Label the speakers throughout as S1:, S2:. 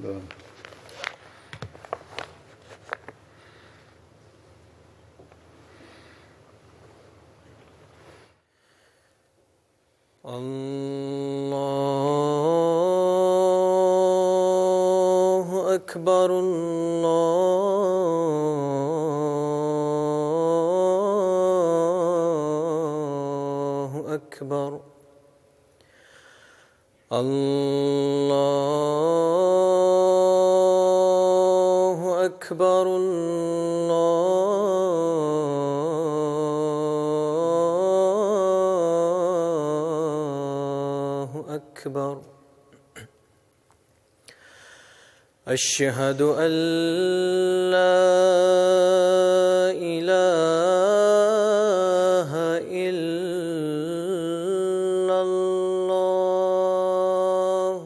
S1: الله أكبر الله أكبر الله أكبر الله أكبر أشهد أن لا إله إلا الله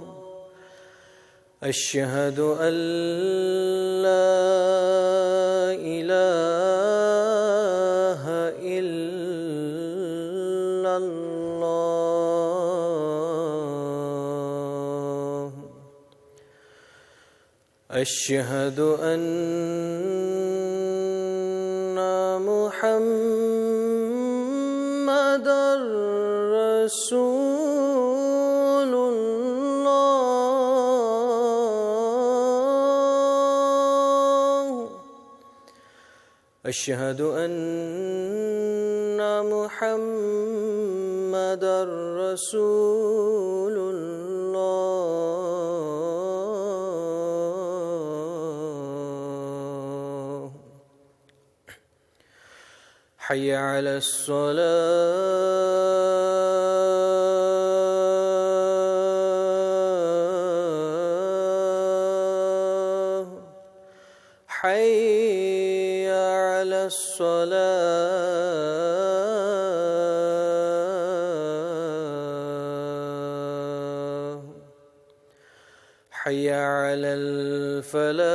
S1: أشهد أن لا إله إلا الله أشهد أن محمدًا رسول الله أشهد أن محمدًا رسول الله حي على الصلاة حي على الصلاة حي على الفلاح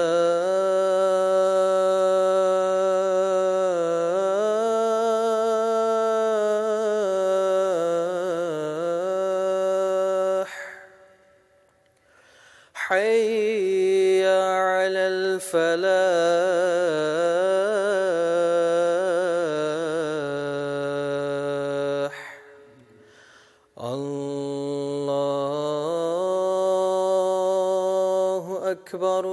S1: حي على الفلاح الله أكبر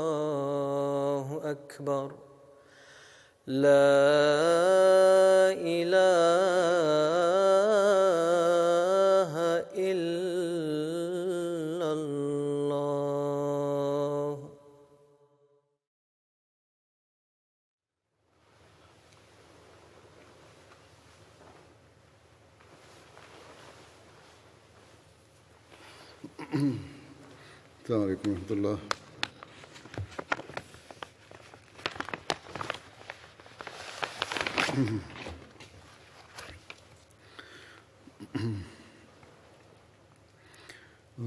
S1: الله أكبر لا إله إلا الله
S2: السلام علیکم ورحمۃ اللہ.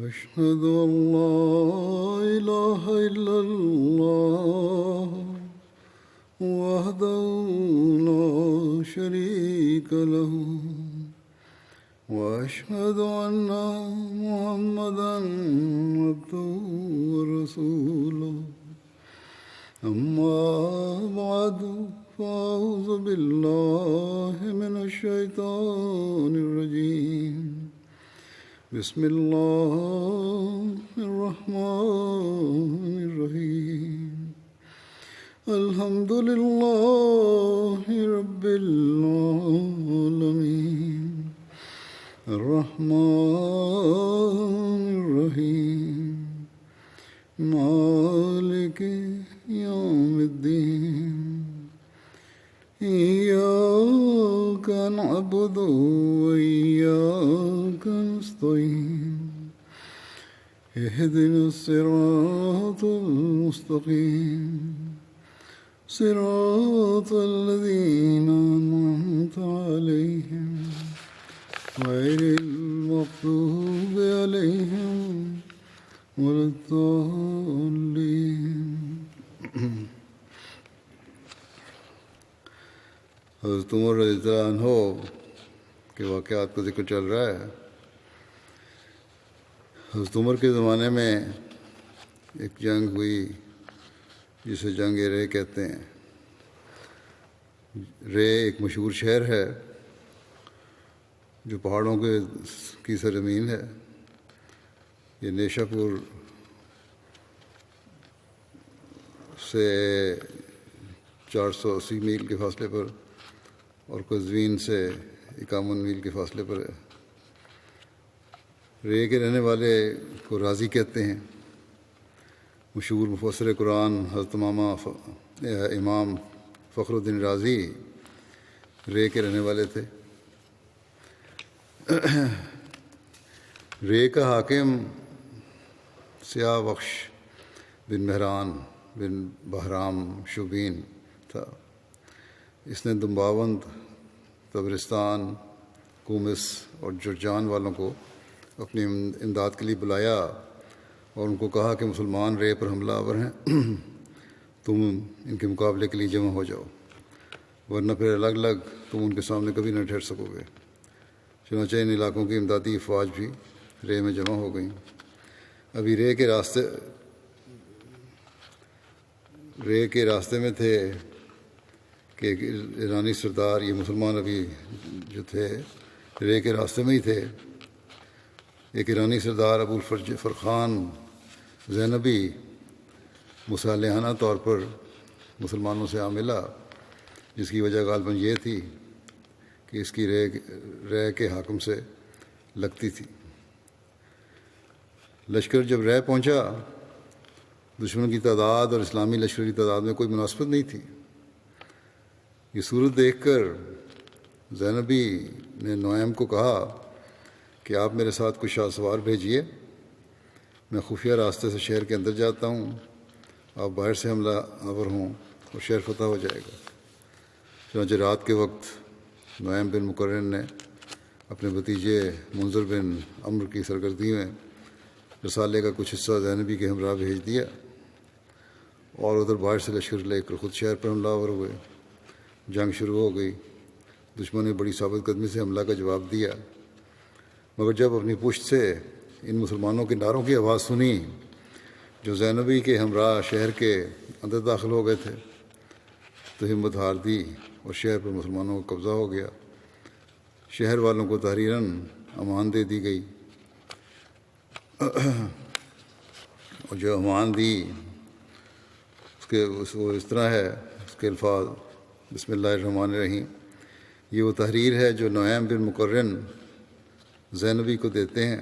S2: أشهد أن لا إله إلا الله وحده لا شريك له وأشهد أن محمدًا عبده ورسوله أما بعد فأعوذ بالله من الشيطان الرجيم بسم الله الرحمن الرحيم الحمد لله رب العالمين الرحمن الرحيم مالك يوم الدين إياك نعبد وإياك نستعين اهدنا الصراط المستقيم صراط الذين أنعمت عليهم غير المغضوب عليهم ولا الضالين. حضرت عمر رضی اللہ عنہ کے واقعات کا ذکر چل رہا ہے۔ حضرت عمر کے زمانے میں ایک جنگ ہوئی جسے جنگ رے کہتے ہیں۔ رے ایک مشہور شہر ہے جو پہاڑوں کی سرزمین ہے۔ یہ نیشا پور سے 480 میل کے فاصلے پر اور قزوین سے 51 میل کے فاصلے پر ہے۔ رے کے رہنے والے کو رازی کہتے ہیں۔ مشہور مفسر قرآن حضرت امام فخر الدین رازی رے کے رہنے والے تھے۔ رے کا حاکم سیاہ بخش بن مہران بن بہرام شوبین تھا۔ اس نے دمباوند، طبرستان، کومس اور جرجان والوں کو اپنی امداد کے لیے بلایا اور ان کو کہا کہ مسلمان رے پر حملہ آور ہیں، تم ان کے مقابلے کے لیے جمع ہو جاؤ، ورنہ پھر الگ الگ تم ان کے سامنے کبھی نہ ٹھہر سکو گے۔ چنانچہ ان علاقوں کی امدادی افواج بھی رے میں جمع ہو گئیں۔ ابھی رے کے راستے میں تھے کہ ایک ایرانی سردار، یہ مسلمان ابھی جو تھے رے کے راستے میں ہی تھے، ایک ایرانی سردار ابو فرخان زینبی مصالحانہ طور پر مسلمانوں سے ملا، جس کی وجہ غالباً یہ تھی کہ اس کی رے کے حاکم سے لگتی تھی۔ لشکر جب رے پہنچا، دشمن کی تعداد اور اسلامی لشکر کی تعداد میں کوئی مناسبت نہیں تھی۔ یہ صورت دیکھ کر زینبی نے نعیم کو کہا کہ آپ میرے ساتھ کچھ شاہ سوار بھیجیے، میں خفیہ راستے سے شہر کے اندر جاتا ہوں، آپ باہر سے حملہ آور ہوں اور شہر فتح ہو جائے گا۔ چنانچہ رات کے وقت نعیم بن مقرن نے اپنے بھتیجے منذر بن عمرو کی سرگردی میں رسالے کا کچھ حصہ زینبی کے ہمراہ بھیج دیا اور ادھر باہر سے لشکر لے کر خود شہر پر حملہ آور ہوئے۔ جنگ شروع ہو گئی۔ دشمن نے بڑی ثابت قدمی سے حملہ کا جواب دیا، مگر جب اپنی پشت سے ان مسلمانوں کے نعروں کی آواز سنی جو زینبی کے ہمراہ شہر کے اندر داخل ہو گئے تھے تو ہمت ہار دی اور شہر پر مسلمانوں کا قبضہ ہو گیا۔ شہر والوں کو تحریراً امان دے دی گئی، اور جو امان دی وہ اس طرح ہے، اس کے الفاظ بسم اللہ الرحمن الرحیم، یہ وہ تحریر ہے جو نعیم بن مقرن زینبی کو دیتے ہیں۔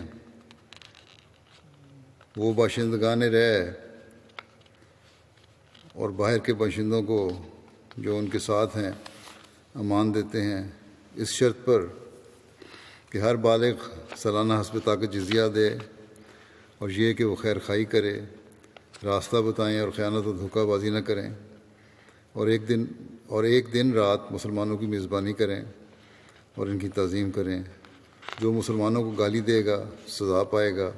S2: وہ باشندگان رے اور باہر کے باشندوں کو جو ان کے ساتھ ہیں امان دیتے ہیں، اس شرط پر کہ ہر بالغ سالانہ حسب طاقت جزیہ دے، اور یہ کہ وہ خیر خواہی کرے، راستہ بتائیں اور خیانت و دھوکہ بازی نہ کریں، اور ایک دن رات مسلمانوں کی میزبانی کریں اور ان کی تعظیم کریں۔ جو مسلمانوں کو گالی دے گا سزا پائے گا،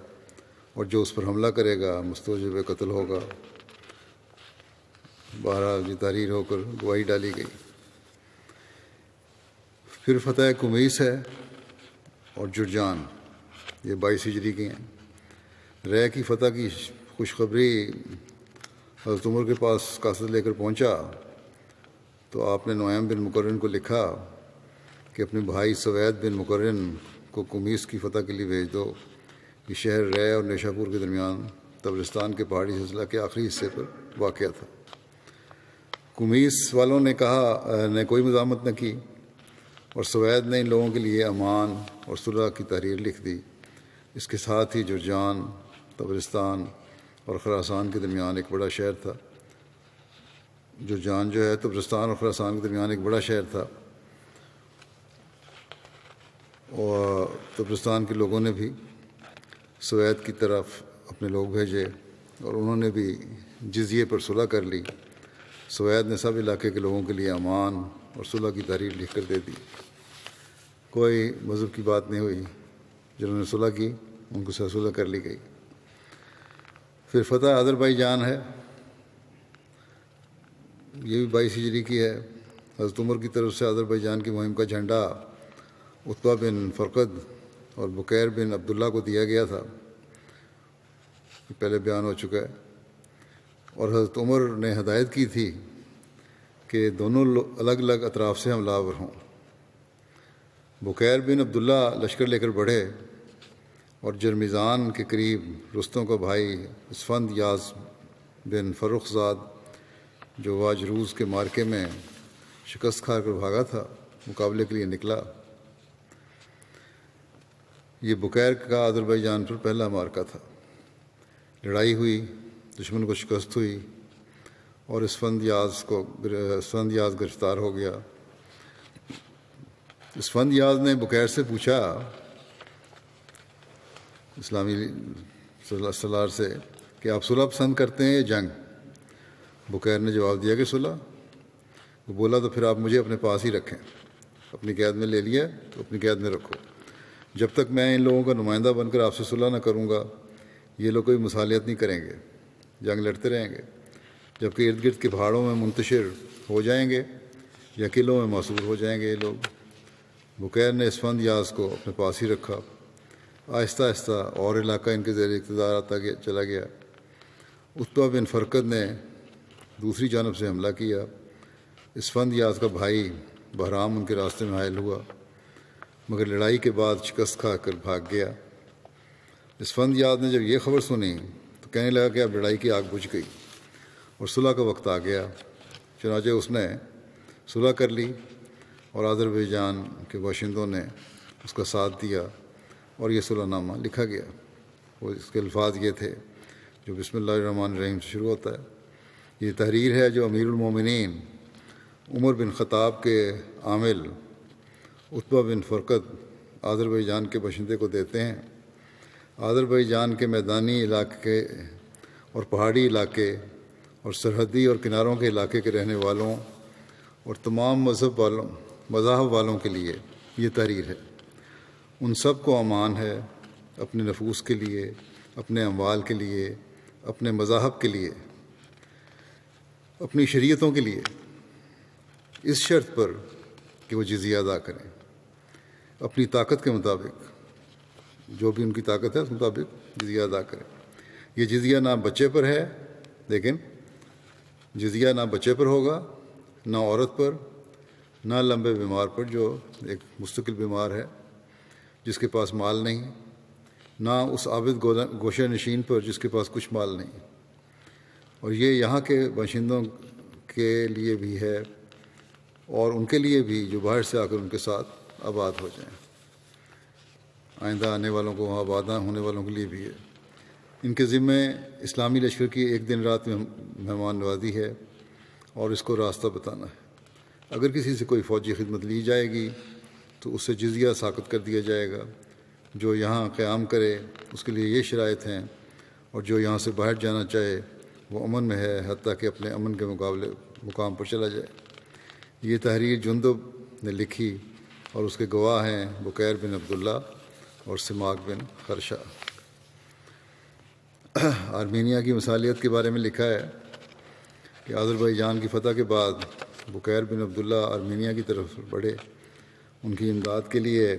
S2: اور جو اس پر حملہ کرے گا مستوجب قتل ہوگا۔ بہرحال یہ تحریر ہو کر گواہی ڈالی گئی۔ پھر فتح کمیس ہے اور جرجان، یہ 22 ہجری کی ہیں۔ رے کی فتح کی خوشخبری حضرت عمر کے پاس قاصد لے کر پہنچا تو آپ نے نعیم بن مقرن کو لکھا کہ اپنے بھائی سوید بن مقرن کو کمیس کی فتح کے لیے بھیج دو۔ یہ شہر رے اور نیشاپور کے درمیان طبرستان کے پہاڑی سلسلہ کے آخری حصے پر واقع تھا۔ کمیس والوں نے کوئی مزاحمت نہ کی، اور سوید نے ان لوگوں کے لیے امان اور صلح کی تحریر لکھ دی۔ اس کے ساتھ ہی جرجان طبرستان اور خراسان کے درمیان ایک بڑا شہر تھا۔ جرجان جو ہے طبرستان اور خراسان کے درمیان ایک بڑا شہر تھا، اور طبرستان کے لوگوں نے بھی سوید کی طرف اپنے لوگ بھیجے اور انہوں نے بھی جزیے پر صلح کر لی۔ سوید نے سب علاقے کے لوگوں کے لیے امان اور صلح کی تحریر لکھ کر دے دی۔ کوئی مذہب کی بات نہیں ہوئی، جنہوں نے صلح کی ان کو صلح کر لی گئی۔ پھر فتح آذربائیجان ہے، یہ بھی 22 ہجری کی ہے۔ حضرت عمر کی طرف سے آذربائیجان کی مہم کا جھنڈا عتبہ بن فرقد اور بکیر بن عبداللہ کو دیا گیا تھا، یہ پہلے بیان ہو چکا ہے، اور حضرت عمر نے ہدایت کی تھی کہ دونوں الگ الگ اطراف سے حملہ آور ہوں۔ بکیر بن عبداللہ لشکر لے کر بڑھے اور جرمیزان کے قریب رستم کا بھائی اسفند یاز بن فرخزاد جو واجروز کے مارکے میں شکست کھا کر بھاگا تھا، مقابلے کے لیے نکلا۔ یہ بکیر کا آذربائیجان پر پہلا مارکا تھا۔ لڑائی ہوئی، دشمن کو شکست ہوئی اور اسفند یاز گرفتار ہو گیا۔ اسفند یاز نے بکیر سے پوچھا، اسلامی سالار سے، کہ آپ صلح پسند کرتے ہیں یا جنگ؟ بکیر نے جواب دیا کہ صلح۔ وہ بولا تو پھر آپ مجھے اپنے پاس ہی رکھیں، اپنی قید میں لے لیا تو اپنی قید میں رکھو، جب تک میں ان لوگوں کا نمائندہ بن کر آپ سے صلح نہ کروں گا یہ لوگ کوئی مصالحت نہیں کریں گے، جنگ لڑتے رہیں گے، جبکہ ارد گرد کے پہاڑوں میں منتشر ہو جائیں گے یا قلعوں میں محصور ہو جائیں گے یہ لوگ۔ بکیر نے اسفند یاز کو اپنے پاس ہی رکھا۔ آہستہ آہستہ اور علاقہ ان کے زیر اقتدار آتا چلا گیا۔ عتبہ بن فرقد نے دوسری جانب سے حملہ کیا۔ اسفند یاز کا بھائی بہرام ان کے راستے میں حائل ہوا، مگر لڑائی کے بعد شکست کھا کر بھاگ گیا۔ اسفند یاز نے جب یہ خبر سنی تو کہنے لگا کہ اب لڑائی کی آگ بجھ گئی اور صلح کا وقت آ گیا۔ چنانچہ اس نے صلح کر لی اور آذربائیجان کے باشندوں نے اس کا ساتھ دیا اور یہ صلح نامہ لکھا گیا۔ وہ اس کے الفاظ یہ تھے جو بسم اللہ الرحمن الرحیم سے شروع ہوتا ہے۔ یہ تحریر ہے جو امیر المومنین عمر بن خطاب کے عامل عتبہ بن فرقد آذربائیجان کے باشندے کو دیتے ہیں۔ آذربائیجان کے میدانی علاقے اور پہاڑی علاقے اور سرحدی اور کناروں کے علاقے کے رہنے والوں اور تمام مذاہب والوں کے لیے یہ تحریر ہے۔ ان سب کو امان ہے، اپنے نفوس کے لیے، اپنے اموال کے لیے، اپنے مذاہب کے لیے، اپنی شریعتوں کے لیے، اس شرط پر کہ وہ جزیہ ادا کریں اپنی طاقت کے مطابق، جو بھی ان کی طاقت ہے اس مطابق جزیہ ادا کریں۔ یہ جزیہ نہ بچے پر ہے، لیکن جزیہ نہ بچے پر ہوگا، نہ عورت پر، نہ لمبے بیمار پر جو ایک مستقل بیمار ہے جس کے پاس مال نہیں، نہ اس عابد گوشہ نشین پر جس کے پاس کچھ مال نہیں۔ اور یہ یہاں کے باشندوں کے لیے بھی ہے اور ان کے لیے بھی جو باہر سے آ کر ان کے ساتھ آباد ہو جائیں، آئندہ آنے والوں کو، وہاں آباد ہونے والوں کے لیے بھی ہے۔ ان کے ذمے اسلامی لشکر کی ایک دن رات میں مہمان نوازی ہے اور اس کو راستہ بتانا ہے۔ اگر کسی سے کوئی فوجی خدمت لی جائے گی تو اس سے جزیہ ساقط کر دیا جائے گا۔ جو یہاں قیام کرے اس کے لیے یہ شرائط ہیں، اور جو یہاں سے باہر جانا چاہے وہ امن میں ہے حتیٰ کہ اپنے امن کے مقام پر چلا جائے۔ یہ تحریر جندب نے لکھی اور اس کے گواہ ہیں بکیر بن عبداللہ اور سماک بن خرشہ۔ آرمینیا کی مصالحت کے بارے میں لکھا ہے کہ آذربائیجان کی فتح کے بعد بکیر بن عبداللہ آرمینیا کی طرف بڑھے۔ ان کی امداد کے لیے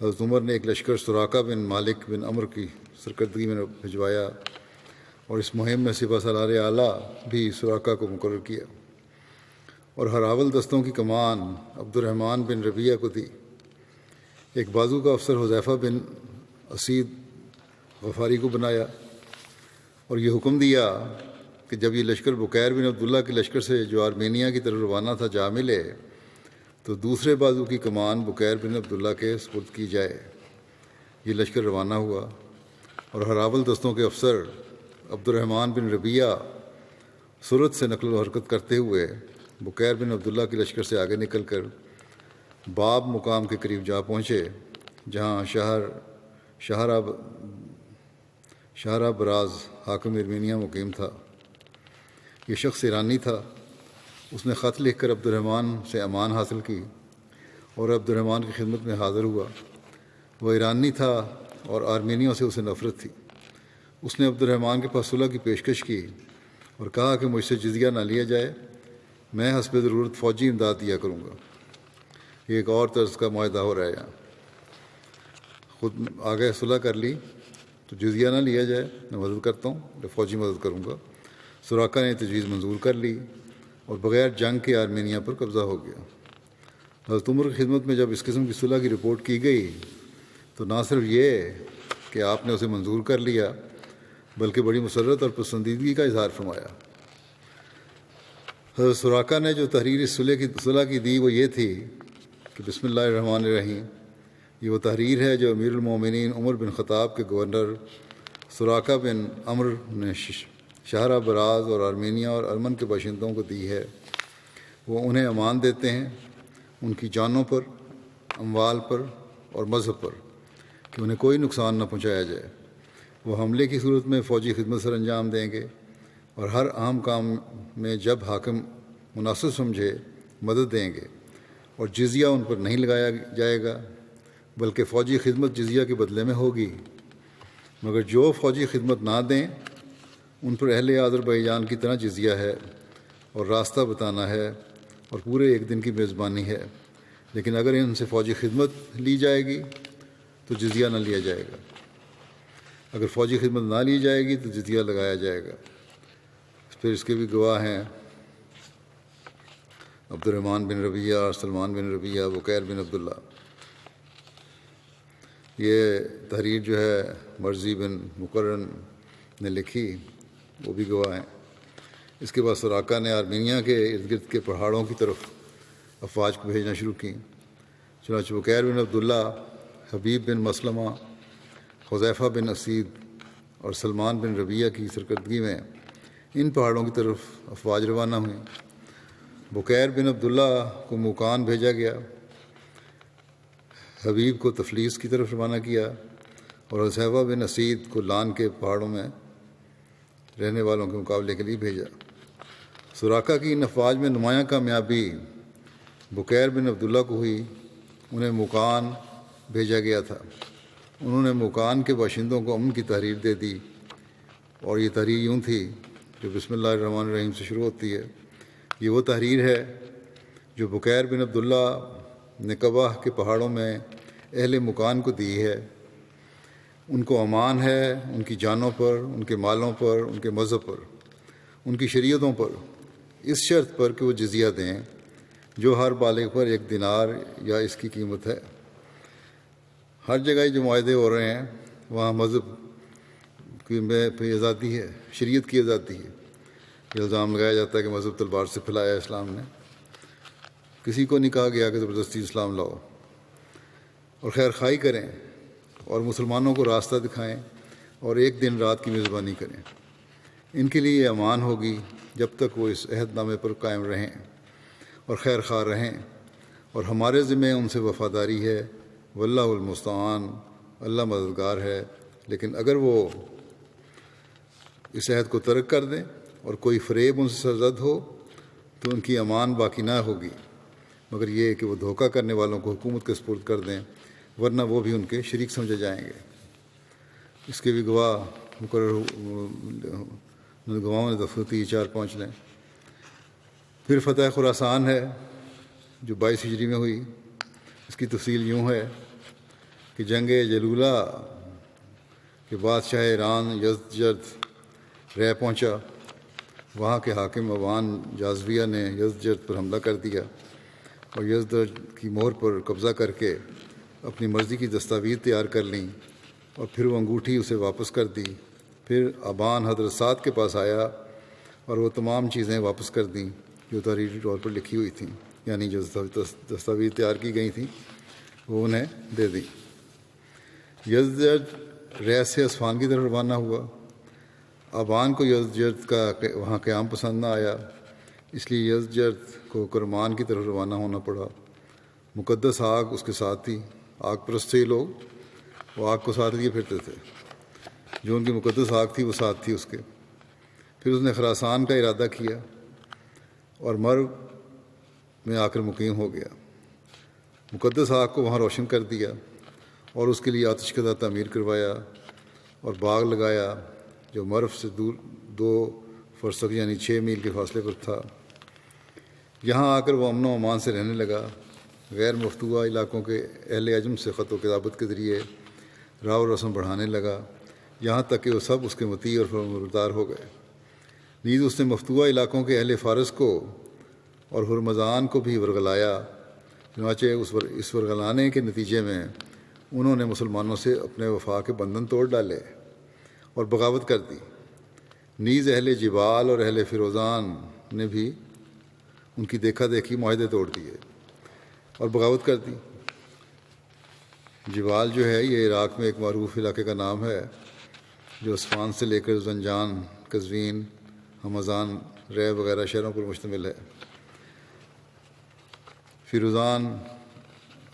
S2: حضرت عمر نے ایک لشکر سراقہ بن مالک بن عمر کی سرکردگی میں بھجوایا اور اس مہم میں سپہ سالار اعلیٰ بھی سراقہ کو مقرر کیا اور ہراول دستوں کی کمان عبد الرحمن بن ربیعہ کو دی۔ ایک بازو کا افسر حذیفہ بن اسید غفاری کو بنایا اور یہ حکم دیا کہ جب یہ لشکر بکیر بن عبداللہ کے لشکر سے جو آرمینیا کی طرف روانہ تھا جا ملے تو دوسرے بازو کی کمان بکیر بن عبداللہ کے سپرد کی جائے۔ یہ لشکر روانہ ہوا اور ہراول دستوں کے افسر عبد الرحمن بن ربیعہ سرت سے نقل و حرکت کرتے ہوئے بکیر بن عبداللہ کے لشکر سے آگے نکل کر باب مقام کے قریب جا پہنچے جہاں شہرہ براز حاکم ارمینیا مقیم تھا۔ یہ شخص ایرانی تھا۔ اس نے خط لکھ کر عبد الرحمن سے امان حاصل کی اور عبد الرحمن کی خدمت میں حاضر ہوا۔ وہ ایرانی تھا اور آرمینیوں سے اسے نفرت تھی۔ اس نے عبد الرحمن کے پاس صلح کی پیشکش کی اور کہا کہ مجھ سے جزیہ نہ لیا جائے، میں حسب ضرورت فوجی امداد دیا کروں گا۔ یہ ایک اور طرز کا معاہدہ ہو رہا ہے یہاں. خود آگے صلح کر لی تو جزیہ نہ لیا جائے، میں مدد کرتا ہوں، فوجی مدد کروں گا. سراقہ نے تجویز منظور کر لی اور بغیر جنگ کے آرمینیا پر قبضہ ہو گیا. حضرت عمر کی خدمت میں جب اس قسم کی صلح کی رپورٹ کی گئی تو نہ صرف یہ کہ آپ نے اسے منظور کر لیا بلکہ بڑی مسرت اور پسندیدگی کا اظہار فرمایا. حضرت سراقہ نے جو تحریر اس صلح کی دی وہ یہ تھی کہ بسم اللہ الرحمن الرحیم. یہ وہ تحریر ہے جو امیر المومنین عمر بن خطاب کے گورنر سراقہ بن عمر نے شہرہ براز اور آرمینیا اور ارمن کے باشندوں کو دی ہے. وہ انہیں امان دیتے ہیں ان کی جانوں پر، اموال پر اور مذہب پر کہ انہیں کوئی نقصان نہ پہنچایا جائے. وہ حملے کی صورت میں فوجی خدمت سر انجام دیں گے اور ہر اہم کام میں جب حاکم مناسب سمجھے مدد دیں گے، اور جزیہ ان پر نہیں لگایا جائے گا بلکہ فوجی خدمت جزیہ کے بدلے میں ہوگی. مگر جو فوجی خدمت نہ دیں ان پر اہل آذربائیجان کی طرح جزیہ ہے اور راستہ بتانا ہے اور پورے ایک دن کی میزبانی ہے. لیکن اگر ان سے فوجی خدمت لی جائے گی تو جزیہ نہ لیا جائے گا. اگر فوجی خدمت نہ لی جائے گی تو جزیہ لگایا جائے گا. پھر اس کے بھی گواہ ہیں عبد الرحمن بن ربیہ اور سلمان بن ربیہ، بکیر بن عبداللہ. یہ تحریر جو ہے مرضی بن مقرن نے لکھی، وہ بھی گواہ ہیں. اس کے بعد سراقہ نے آرمینیا کے ارد گرد کے پہاڑوں کی طرف افواج کو بھیجنا شروع کی. چنانچہ بکیر بن عبداللہ، حبیب بن مسلمہ، حذیفہ بن اسید اور سلمان بن ربیہ کی سرکردگی میں ان پہاڑوں کی طرف افواج روانہ ہوئیں. بکیر بن عبداللہ کو موکان بھیجا گیا، حبیب کو تفلیس کی طرف روانہ کیا اور حذیفہ بن اسید کو لان کے پہاڑوں میں رہنے والوں کے مقابلے کے لیے بھیجا. سراقہ کی ان افواج میں نمایاں کامیابی بکیر بن عبداللہ کو ہوئی. انہیں موکان بھیجا گیا تھا. انہوں نے موکان کے باشندوں کو امن کی تحریر دے دی، اور یہ تحریر یوں تھی جو بسم اللہ الرحمن الرحیم سے شروع ہوتی ہے. یہ وہ تحریر ہے جو بکیر بن عبداللہ نے کباہ کے پہاڑوں میں اہل موکان کو دی ہے. ان کو امان ہے ان کی جانوں پر، ان کے مالوں پر، ان کے مذہب پر، ان کی شریعتوں پر، اس شرط پر کہ وہ جزیہ دیں جو ہر بالغ پر 1 دینار یا اس کی قیمت ہے. ہر جگہ جو معاہدے ہو رہے ہیں وہاں مذہب کی میں آزادی ہے، شریعت کی آزادی ہے. یہ الزام لگایا جاتا ہے کہ مذہب تلوار سے پھیلایا اسلام نے. کسی کو نہیں کہا گیا کہ زبردستی اسلام لاؤ. اور خیر خواہی کریں اور مسلمانوں کو راستہ دکھائیں اور 1 دن رات کی میزبانی کریں. ان کے لیے یہ امان ہوگی جب تک وہ اس عہد نامے پر قائم رہیں اور خیر خواہ رہیں، اور ہمارے ذمہ ان سے وفاداری ہے. واللہ المستعان، اللہ مددگار ہے. لیکن اگر وہ اس عہد کو ترک کر دیں اور کوئی فریب ان سے سرزد ہو تو ان کی امان باقی نہ ہوگی مگر یہ کہ وہ دھوکہ کرنے والوں کو حکومت کے سپرد کر دیں، ورنہ وہ بھی ان کے شریک سمجھے جائیں گے. اس کے بھی گواہ مقرر گواہوں نے دستخط 4-5 لیں. پھر فتح خراسان ہے جو 22 ہجری میں ہوئی. اس کی تفصیل یوں ہے کہ جنگ جلولہ کے بادشاہ ایران یزدجرد رہ پہنچا. وہاں کے حاکم عوان جازویہ نے یزدجرد پر حملہ کر دیا اور یزدجرد کی مہر پر قبضہ کر کے اپنی مرضی کی دستاویز تیار کر لیں اور پھر وہ انگوٹھی اسے واپس کر دی. پھر ابان حضرت سعد کے پاس آیا اور وہ تمام چیزیں واپس کر دیں جو تحریری طور پر لکھی ہوئی تھیں، یعنی جو دستاویز تیار کی گئی تھیں وہ انہیں دے دیں. یزدجرد ریاض سے اصفہان کی طرف روانہ ہوا. ابان کو یزدجرد کا وہاں قیام پسند نہ آیا، اس لیے یزدجرد کو کرمان کی طرف روانہ ہونا پڑا. مقدس آگ اس کے ساتھ تھی. آگ پرست تھے لوگ، وہ آگ کو ساتھ لیے پھرتے تھے. جو ان کی مقدس آگ تھی وہ ساتھ تھی اس کے. پھر اس نے خراسان کا ارادہ کیا اور مرو میں آ کر مقیم ہو گیا. مقدس آگ کو وہاں روشن کر دیا اور اس کے لیے آتش کدہ تعمیر کروایا اور باغ لگایا جو مرو سے دور 2 فرسخ یعنی 6 میل کے فاصلے پر تھا. یہاں آ کر وہ امن و امان سے رہنے لگا. غیر مفتوحہ علاقوں کے اہل عجم سے خط و کتابت کے ذریعے راہ و رسم بڑھانے لگا، یہاں تک کہ وہ سب اس کے مطیع اور فرمانبردار ہو گئے۔ نیز اس نے مفتوحہ علاقوں کے اہل فارس کو اور ہرمزان کو بھی ورگلایا، چنانچہ اس ورگلانے کے نتیجے میں انہوں نے مسلمانوں سے اپنے وفا کے بندھن توڑ ڈالے اور بغاوت کر دی۔ نیز اہل جبال اور اہل فیروزان نے بھی ان کی دیکھا دیکھی معاہدے توڑ دیے اور بغاوت کر دی۔ جبال جو ہے یہ عراق میں ایک معروف علاقے کا نام ہے جو اصفہان سے لے کر زنجان، قزوین، ہمازان، ریب وغیرہ شہروں پر مشتمل ہے۔ فیروزان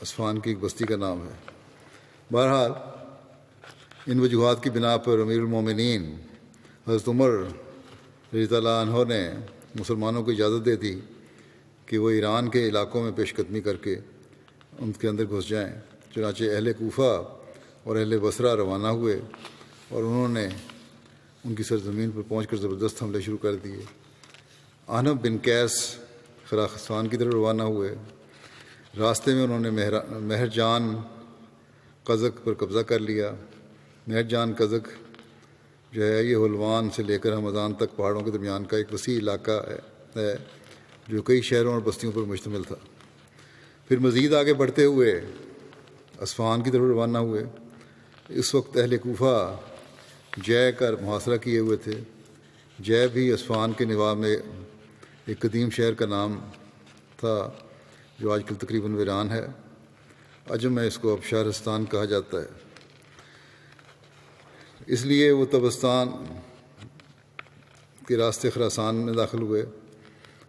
S2: اصفہان کی ایک بستی کا نام ہے۔ بہرحال ان وجوہات کی بنا پر امیر المومنین حضرت عمر رضی اللہ عنہ نے مسلمانوں کو اجازت دے دی کہ وہ ایران کے علاقوں میں پیش قدمی کر کے ان کے اندر گھس جائیں۔ چنانچہ اہل کوفہ اور اہل بصرہ روانہ ہوئے اور انہوں نے ان کی سرزمین پر پہنچ کر زبردست حملے شروع کر دیے۔ عنب بن قیس خراسان کی طرف روانہ ہوئے۔ راستے میں انہوں نے مہرجان قزق پر قبضہ کر لیا۔ مہرجان قزق جو ہے یہ حلوان سے لے کر ہمازان تک پہاڑوں کے درمیان کا ایک وسیع علاقہ ہے جو کئی شہروں اور بستیوں پر مشتمل تھا۔ پھر مزید آگے بڑھتے ہوئے اصفہان کی طرف روانہ ہوئے۔ اس وقت اہل کوفہ جے کا محاصرہ کیے ہوئے تھے۔ جے بھی اصفہان کے نواح میں ایک قدیم شہر کا نام تھا جو آج کل تقریباً ویران ہے۔ عجم میں اس کو اب شہرستان کہا جاتا ہے۔ اس لیے وہ تبستان کے راستے خراسان میں داخل ہوئے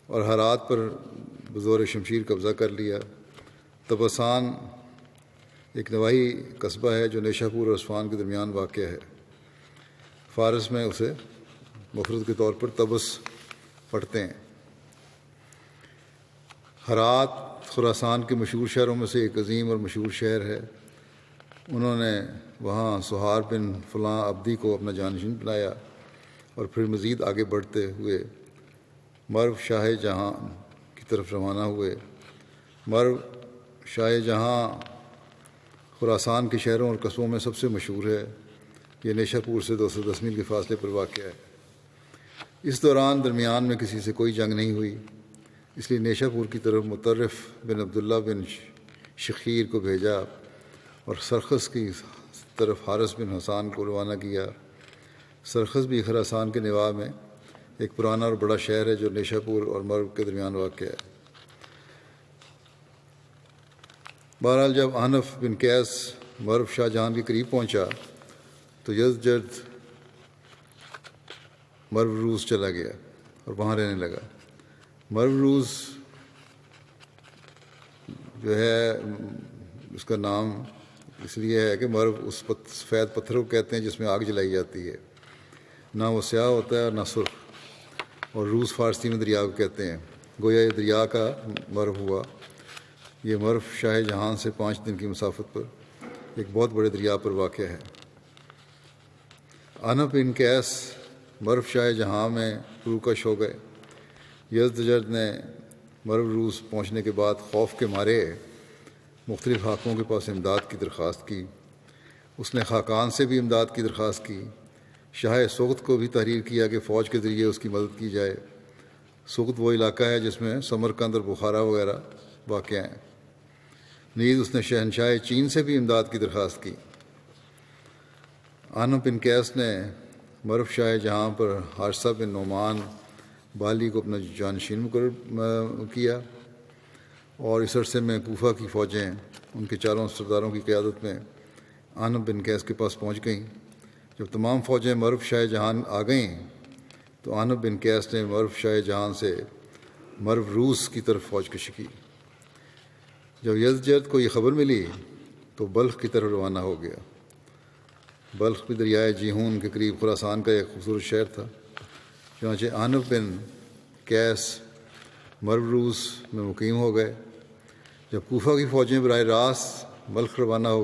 S2: اور ہرات پر بزور شمشیر قبضہ کر لیا۔ تبستان ایک نواحی قصبہ ہے جو نیشا پور اور اصفہان کے درمیان واقع ہے۔ فارس میں اسے مفرد کے طور پر تبس پڑھتے ہیں۔ ہرات خراسان کے مشہور شہروں میں سے ایک عظیم اور مشہور شہر ہے۔ انہوں نے وہاں سہار بن فلاں عبدی کو اپنا جانشین بنایا اور پھر مزید آگے بڑھتے ہوئے مرو شاہ جہاں کی طرف روانہ ہوئے۔ مرو شاہ جہاں خراسان کے شہروں اور قصبوں میں سب سے مشہور ہے۔ یہ نیشا پور سے 210 میل کے فاصلے پر واقع ہے۔ اس دوران درمیان میں کسی سے کوئی جنگ نہیں ہوئی، اس لیے نیشا پور کی طرف مطرف بن عبداللہ بن شخیر کو بھیجا اور سرخس کی طرف حارث بن حسان کو روانہ کیا۔ سرخس بھی خراسان کے نواح میں ایک پرانا اور بڑا شہر ہے جو نیشا پور اور مرو کے درمیان واقع ہے۔ بہرحال جب عنف بن قیس مرو شاہ جہان کے قریب پہنچا تو یزدجرد مرو روز چلا گیا اور وہاں رہنے لگا۔ مرو روز جو ہے اس کا نام اس لیے ہے کہ مرو اس سفید پتھر کو کہتے ہیں جس میں آگ جلائی جاتی ہے، نہ وہ سیاہ ہوتا ہے اور نہ سرخ، اور روز فارسی میں دریا کو کہتے ہیں۔ گویا یہ دریا کا مرو ہوا۔ یہ مرو شاہ جہان سے 5 دن کی مسافت پر ایک بہت بڑے دریا پر واقع ہے۔ عنف بن قیس مرو شاہ جہاں میں فروکش ہو گئے۔ یزدجرد نے مرو روز پہنچنے کے بعد خوف کے مارے مختلف حاکموں کے پاس امداد کی درخواست کی۔ اس نے خاقان سے بھی امداد کی درخواست کی۔ شاہ سغد کو بھی تحریر کیا کہ فوج کے ذریعے اس کی مدد کی جائے۔ سغد وہ علاقہ ہے جس میں سمرقند اور بخارا وغیرہ واقع ہیں۔ نیز اس نے شہنشاہ چین سے بھی امداد کی درخواست کی۔ عنف بن قیس نے مرو شاہ جہاں پر حارثہ بن نعمان بالی کو اپنا جانشین مقرر کیا اور اس عرصے میں کوفہ کی فوجیں ان کے 4 سرداروں کی قیادت میں عنف بن قیس کے پاس پہنچ گئیں۔ جب تمام فوجیں مرو شاہ جہان آ گئیں تو عنف بن قیس نے مرو شاہ جہان سے مرو روس کی طرف فوج کشی کی۔ جب یزدجرد کو یہ خبر ملی تو بلخ کی طرف روانہ ہو گیا۔ بلخ بھی دریائے جیہون کے قریب خراسان کا ایک خوبصورت شہر تھا۔ چنانچہ عنف بن قیس مرو روس میں مقیم ہو گئے۔ جب کوفہ کی فوجیں براہ راست بلخ روانہ ہو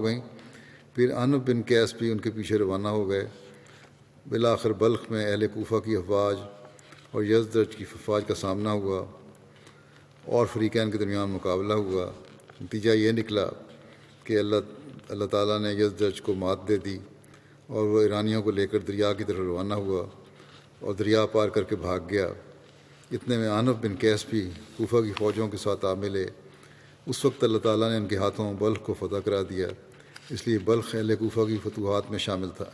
S2: گئیں پھر عنف بن قیس بھی ان کے پیچھے روانہ ہو گئے۔ بالآخر بلخ میں اہل کوفہ کی افواج اور یزدجرد کی افواج کا سامنا ہوا۔ اور فریقین کے درمیان مقابلہ ہوا۔ نتیجہ یہ نکلا کہ اللہ تعالیٰ نے یزدجرج کو مات دے دی اور وہ ایرانیوں کو لے کر دریا کی طرف روانہ ہوا اور دریا پار کر کے بھاگ گیا۔ اتنے میں عنف بن قیس بھی کوفہ کی فوجوں کے ساتھ آ ملے۔ اس وقت اللہ تعالیٰ نے ان کے ہاتھوں بلخ کو فتح کرا دیا، اس لیے بلخ اہل کوفہ کی فتوحات میں شامل تھا۔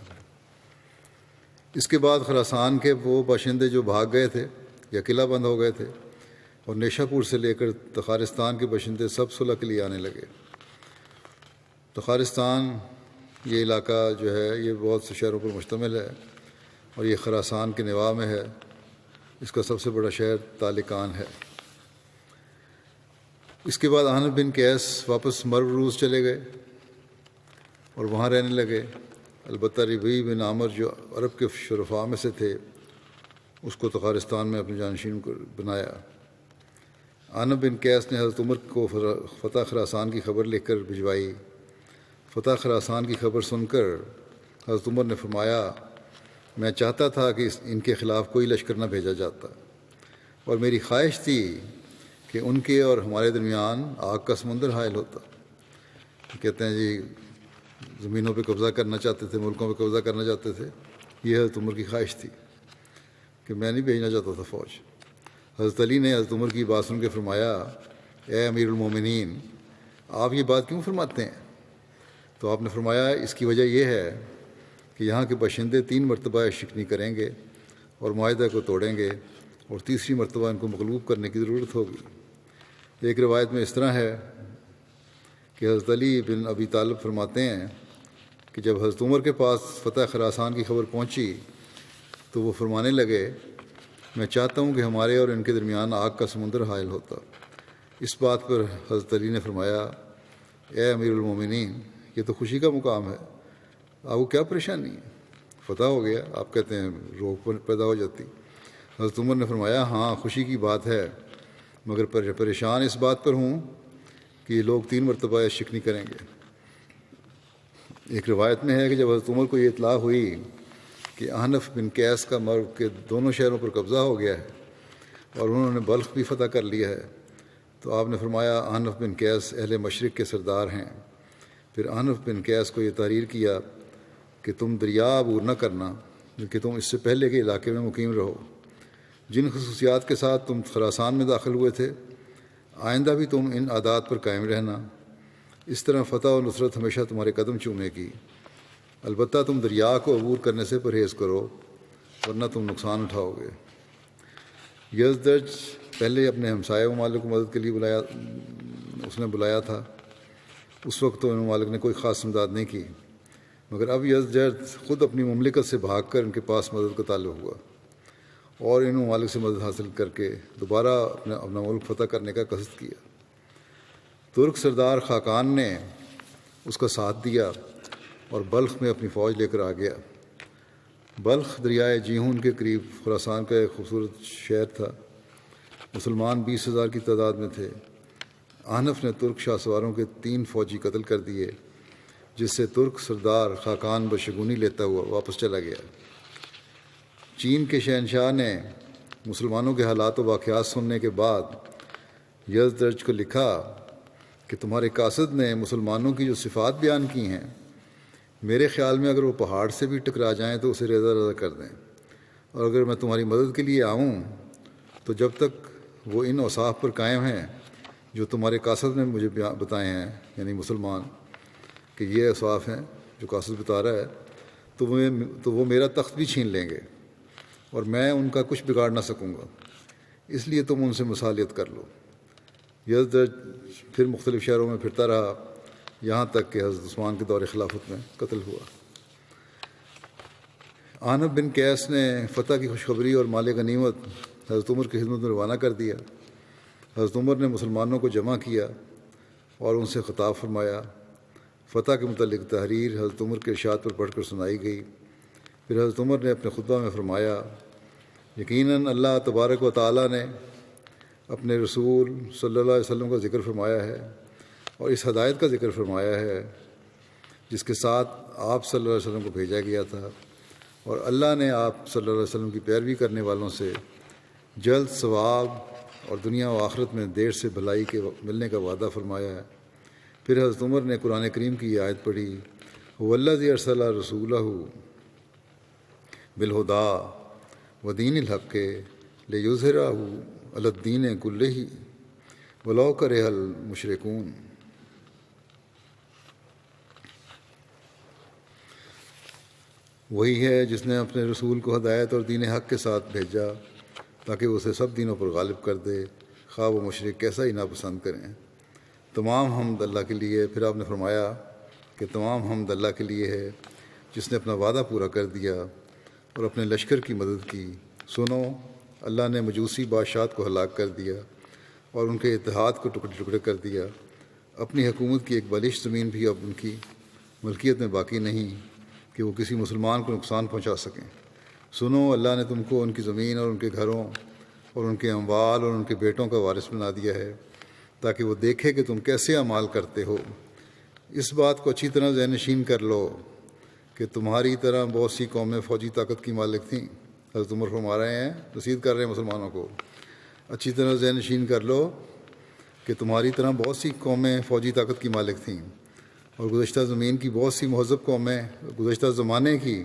S2: اس کے بعد خراسان کے وہ باشندے جو بھاگ گئے تھے یا قلعہ بند ہو گئے تھے، اور نیشا پور سے لے کر تخارستان کے باشندے سب صلح کے لیے آنے لگے۔ تخارستان یہ علاقہ جو ہے یہ بہت سے شہروں پر مشتمل ہے اور یہ خراسان کے نواح میں ہے۔ اس کا سب سے بڑا شہر تالقان ہے۔ اس کے بعد عنف بن قیس واپس مرو روز چلے گئے اور وہاں رہنے لگے۔ البتہ ربیع بن عامر جو عرب کے شرفاء میں سے تھے، اس کو تخارستان میں اپنے جانشین کو بنایا۔ عنف بن قیس نے حضرت عمر کو فتح خراسان کی خبر لکھ کر بھجوائی۔ فتح خراسان کی خبر سن کر حضرت عمر نے فرمایا، میں چاہتا تھا کہ ان کے خلاف کوئی لشکر نہ بھیجا جاتا، اور میری خواہش تھی کہ ان کے اور ہمارے درمیان آگ کا سمندر حائل ہوتا۔ کہتے ہیں جی زمینوں پہ قبضہ کرنا چاہتے تھے، ملکوں پہ قبضہ کرنا چاہتے تھے۔ یہ حضرت عمر کی خواہش تھی کہ میں نہیں بھیجنا چاہتا تھا فوج۔ حضرت علی نے حضرت عمر کی بات سن کے فرمایا، اے امیر المومنین، آپ یہ بات کیوں فرماتے ہیں؟ تو آپ نے فرمایا، اس کی وجہ یہ ہے کہ یہاں کے باشندے 3 مرتبہ شکنی کریں گے اور معاہدہ کو توڑیں گے، اور تیسری مرتبہ ان کو مغلوب کرنے کی ضرورت ہوگی۔ ایک روایت میں اس طرح ہے کہ حضرت علی بن ابی طالب فرماتے ہیں کہ جب حضرت عمر کے پاس فتح خراسان کی خبر پہنچی تو وہ فرمانے لگے، میں چاہتا ہوں کہ ہمارے اور ان کے درمیان آگ کا سمندر حائل ہوتا۔ اس بات پر حضرت علی نے فرمایا، اے امیر المومنین، یہ تو خوشی کا مقام ہے، آپ کو کیا پریشانی ہے؟ فتح ہو گیا، آپ کہتے ہیں روح پیدا ہو جاتی۔ حضرت عمر نے فرمایا، ہاں خوشی کی بات ہے، مگر پریشان اس بات پر ہوں کہ یہ لوگ 3 مرتبہ شکنی کریں گے۔ ایک روایت میں ہے کہ جب حضرت عمر کو یہ اطلاع ہوئی کہ عنف بن قیس کا مرو کے دونوں شہروں پر قبضہ ہو گیا ہے اور انہوں نے بلخ بھی فتح کر لیا ہے، تو آپ نے فرمایا، عنف بن قیس اہل مشرق کے سردار ہیں۔ پھر عنف بن قیس کو یہ تحریر کیا کہ تم دریا عبور نہ کرنا، بلکہ تم اس سے پہلے کے علاقے میں مقیم رہو۔ جن خصوصیات کے ساتھ تم خراسان میں داخل ہوئے تھے، آئندہ بھی تم ان عادات پر قائم رہنا۔ اس طرح فتح و نصرت ہمیشہ تمہارے قدم چومے گی۔ البتہ تم دریا کو عبور کرنے سے پرہیز کرو، ورنہ تم نقصان اٹھاؤ گے۔ یزدجرج پہلے اپنے ہمسائے ممالک کو مدد کے لیے بلایا تھا۔ اس وقت تو ان ممالک نے کوئی خاص امداد نہیں کی، مگر اب یزدجرج خود اپنی مملکت سے بھاگ کر ان کے پاس مدد کا تعلق ہوا اور ان ممالک سے مدد حاصل کر کے دوبارہ اپنا ملک فتح کرنے کا قصد کیا۔ ترک سردار خاقان نے اس کا ساتھ دیا اور بلخ میں اپنی فوج لے کر آ گیا۔ بلخ دریائے جیہون کے قریب خراسان کا ایک خوبصورت شہر تھا۔ مسلمان 20,000 کی تعداد میں تھے۔ عنف نے ترک شاہ سواروں کے 3 فوجی قتل کر دیے، جس سے ترک سردار خاقان بشگونی لیتا ہوا واپس چلا گیا۔ چین کے شہنشاہ نے مسلمانوں کے حالات و واقعات سننے کے بعد یزدجرج کو لکھا کہ تمہارے قاصد نے مسلمانوں کی جو صفات بیان کی ہیں، میرے خیال میں اگر وہ پہاڑ سے بھی ٹکرا جائیں تو اسے ریزہ ریزہ کر دیں، اور اگر میں تمہاری مدد کے لیے آؤں تو جب تک وہ ان اوصاف پر قائم ہیں جو تمہارے قاصد نے مجھے بتائے ہیں، یعنی مسلمان کہ یہ اوصاف ہیں جو قاصد بتا رہا ہے، تو وہ میرا تخت بھی چھین لیں گے اور میں ان کا کچھ بگاڑ نہ سکوں گا، اس لیے تم ان سے مصالحت کر لو۔ یزدجرج پھر مختلف شہروں میں پھرتا رہا، یہاں تک کہ حضرت عثمان کے دور خلافت میں قتل ہوا۔ عنف بن قیس نے فتح کی خوشخبری اور مال غنیمت حضرت عمر کی خدمت میں روانہ کر دیا۔ حضرت عمر نے مسلمانوں کو جمع کیا اور ان سے خطاب فرمایا۔ فتح کے متعلق تحریر حضرت عمر کے ارشاد پر پڑھ کر سنائی گئی۔ پھر حضرت عمر نے اپنے خطبہ میں فرمایا، یقیناً اللہ تبارک و تعالیٰ نے اپنے رسول صلی اللہ علیہ وسلم کا ذکر فرمایا ہے اور اس ہدایت کا ذکر فرمایا ہے جس کے ساتھ آپ صلی اللہ علیہ وسلم کو بھیجا گیا تھا، اور اللہ نے آپ صلی اللہ علیہ وسلم کی پیروی کرنے والوں سے جلد ثواب اور دنیا و آخرت میں دیر سے بھلائی کے ملنے کا وعدہ فرمایا ہے۔ پھر حضرت عمر نے قرآن کریم کی یہ آیت پڑھی، والذی ارسل رسولہ بالہدی ودین الحق لیظہرہ علی الدین کلہ ولو کرہ المشرکون۔ وہی ہے جس نے اپنے رسول کو ہدایت اور دین حق کے ساتھ بھیجا تاکہ وہ اسے سب دینوں پر غالب کر دے، خواہ وہ مشرک کیسا ہی ناپسند کریں۔ تمام حمد اللہ کے لیے۔ پھر آپ نے فرمایا کہ تمام حمد اللہ کے لیے ہے جس نے اپنا وعدہ پورا کر دیا اور اپنے لشکر کی مدد کی۔ سنو، اللہ نے مجوسی بادشاہت کو ہلاک کر دیا اور ان کے اتحاد کو ٹکڑے ٹکڑے کر دیا۔ اپنی حکومت کی ایک بلش زمین بھی اب ان کی ملکیت میں باقی نہیں کہ وہ کسی مسلمان کو نقصان پہنچا سکیں۔ سنو، اللہ نے تم کو ان کی زمین اور ان کے گھروں اور ان کے اموال اور ان کے بیٹوں کا وارث بنا دیا ہے تاکہ وہ دیکھے کہ تم کیسے اعمال کرتے ہو۔ اس بات کو اچھی طرح ذہن نشین کر لو کہ تمہاری طرح بہت سی قومیں فوجی طاقت کی مالک تھیں۔ حضرت عمر فرما رہے ہیں، رسید کر رہے ہیں مسلمانوں کو، اچھی طرح ذہن نشین کر لو کہ تمہاری طرح بہت سی قومیں فوجی طاقت کی مالک تھیں، اور گزشتہ زمین کی بہت سی مہذب قومیں، گزشتہ زمانے کی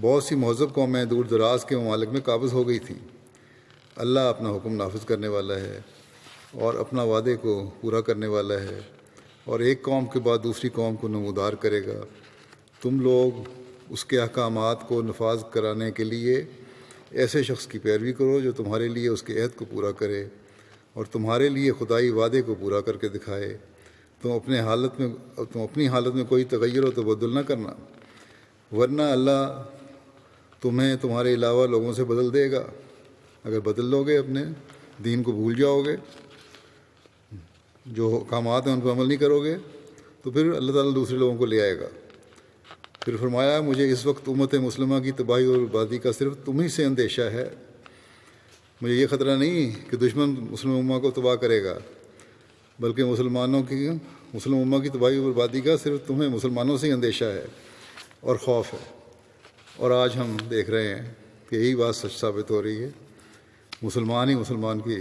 S2: بہت سی مہذب قومیں دور دراز کے ممالک میں قابض ہو گئی تھیں۔ اللہ اپنا حکم نافذ کرنے والا ہے اور اپنا وعدے کو پورا کرنے والا ہے، اور ایک قوم کے بعد دوسری قوم کو نمودار کرے گا۔ تم لوگ اس کے احکامات کو نفاذ کرانے کے لیے ایسے شخص کی پیروی کرو جو تمہارے لیے اس کے عہد کو پورا کرے اور تمہارے لیے خدائی وعدے کو پورا کر کے دکھائے۔ تم اپنی حالت میں کوئی تغیر و تبدل نہ کرنا، ورنہ اللہ تمہیں تمہارے علاوہ لوگوں سے بدل دے گا۔ اگر بدل لو گے، اپنے دین کو بھول جاؤ گے، جو احکامات ہیں ان پر عمل نہیں کرو گے، تو پھر اللہ تعالیٰ دوسرے لوگوں کو لے آئے گا۔ پھر فرمایا، مجھے اس وقت امت مسلمہ کی تباہی اور بربادی کا صرف تم ہی سے اندیشہ ہے۔ مجھے یہ خطرہ نہیں کہ دشمن مسلم امہ کو تباہ کرے گا، بلکہ مسلم امہ کی تباہی اور بربادی کا صرف تمہیں مسلمانوں سے ہی اندیشہ ہے اور خوف ہے۔ اور آج ہم دیکھ رہے ہیں کہ یہی بات سچ ثابت ہو رہی ہے۔ مسلمان ہی مسلمان کی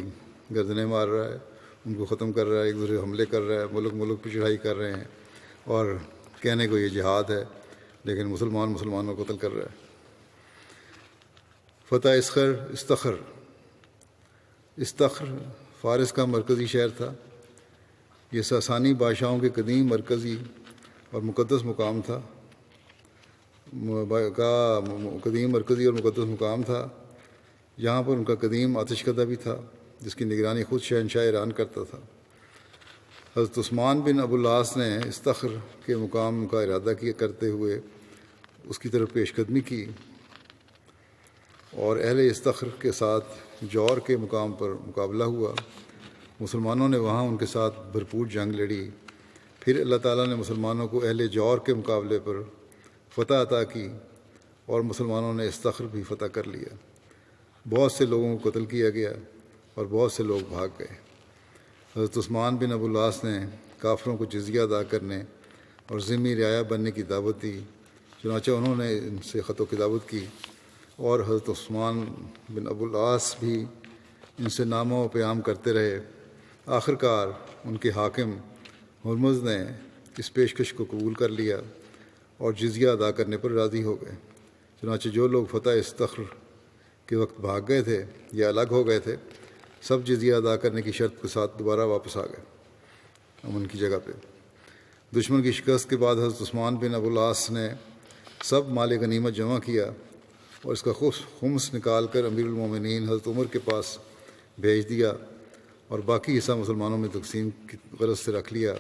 S2: گردنیں مار رہا ہے، ان کو ختم کر رہا ہے، ایک دوسرے حملے کر رہا ہے، ملک پہ چڑھائی کر رہے ہیں، اور کہنے کو یہ جہاد ہے، لیکن مسلمانوں کو قتل کر رہا ہے۔ فتح استخر فارس کا مرکزی شہر تھا۔ یہ ساسانی بادشاہوں کے قدیم مرکزی اور مقدس مقام تھا جہاں پر ان کا قدیم آتش کدہ بھی تھا، جس کی نگرانی خود شہنشاہ ایران کرتا تھا۔ حضرت عثمان بن ابو العاص نے استخر کے مقام کا ارادہ کرتے ہوئے اس کی طرف پیش قدمی کی اور اہل استخر کے ساتھ جور کے مقام پر مقابلہ ہوا۔ مسلمانوں نے وہاں ان کے ساتھ بھرپور جنگ لڑی۔ پھر اللہ تعالیٰ نے مسلمانوں کو اہل جور کے مقابلے پر فتح عطا کی اور مسلمانوں نے استخر بھی فتح کر لیا۔ بہت سے لوگوں کو قتل کیا گیا اور بہت سے لوگ بھاگ گئے۔ حضرت عثمان بن ابو العاص نے کافروں کو جزیہ ادا کرنے اور ذمہ رعایا بننے کی دعوت دی، چنانچہ انہوں نے ان سے خط و کتابت کی، اور حضرت عثمان بن ابو العاص بھی ان سے نامہ و پیام کرتے رہے۔ آخرکار ان کے حاکم ہرمز نے اس پیشکش کو قبول کر لیا اور جزیہ ادا کرنے پر راضی ہو گئے۔ چنانچہ جو لوگ فتح استخر کے وقت بھاگ گئے تھے یا الگ ہو گئے تھے، سب جزیہ ادا کرنے کی شرط کے ساتھ دوبارہ واپس آ گئے امن کی جگہ پہ۔ دشمن کی شکست کے بعد حضرت عثمان بن ابو العاص نے سب مال غنیمت جمع کیا اور اس کا خمس نکال کر امیر المومنین حضرت عمر کے پاس بھیج دیا، اور باقی حصہ مسلمانوں میں تقسیم کی غرض سے رکھ لیا،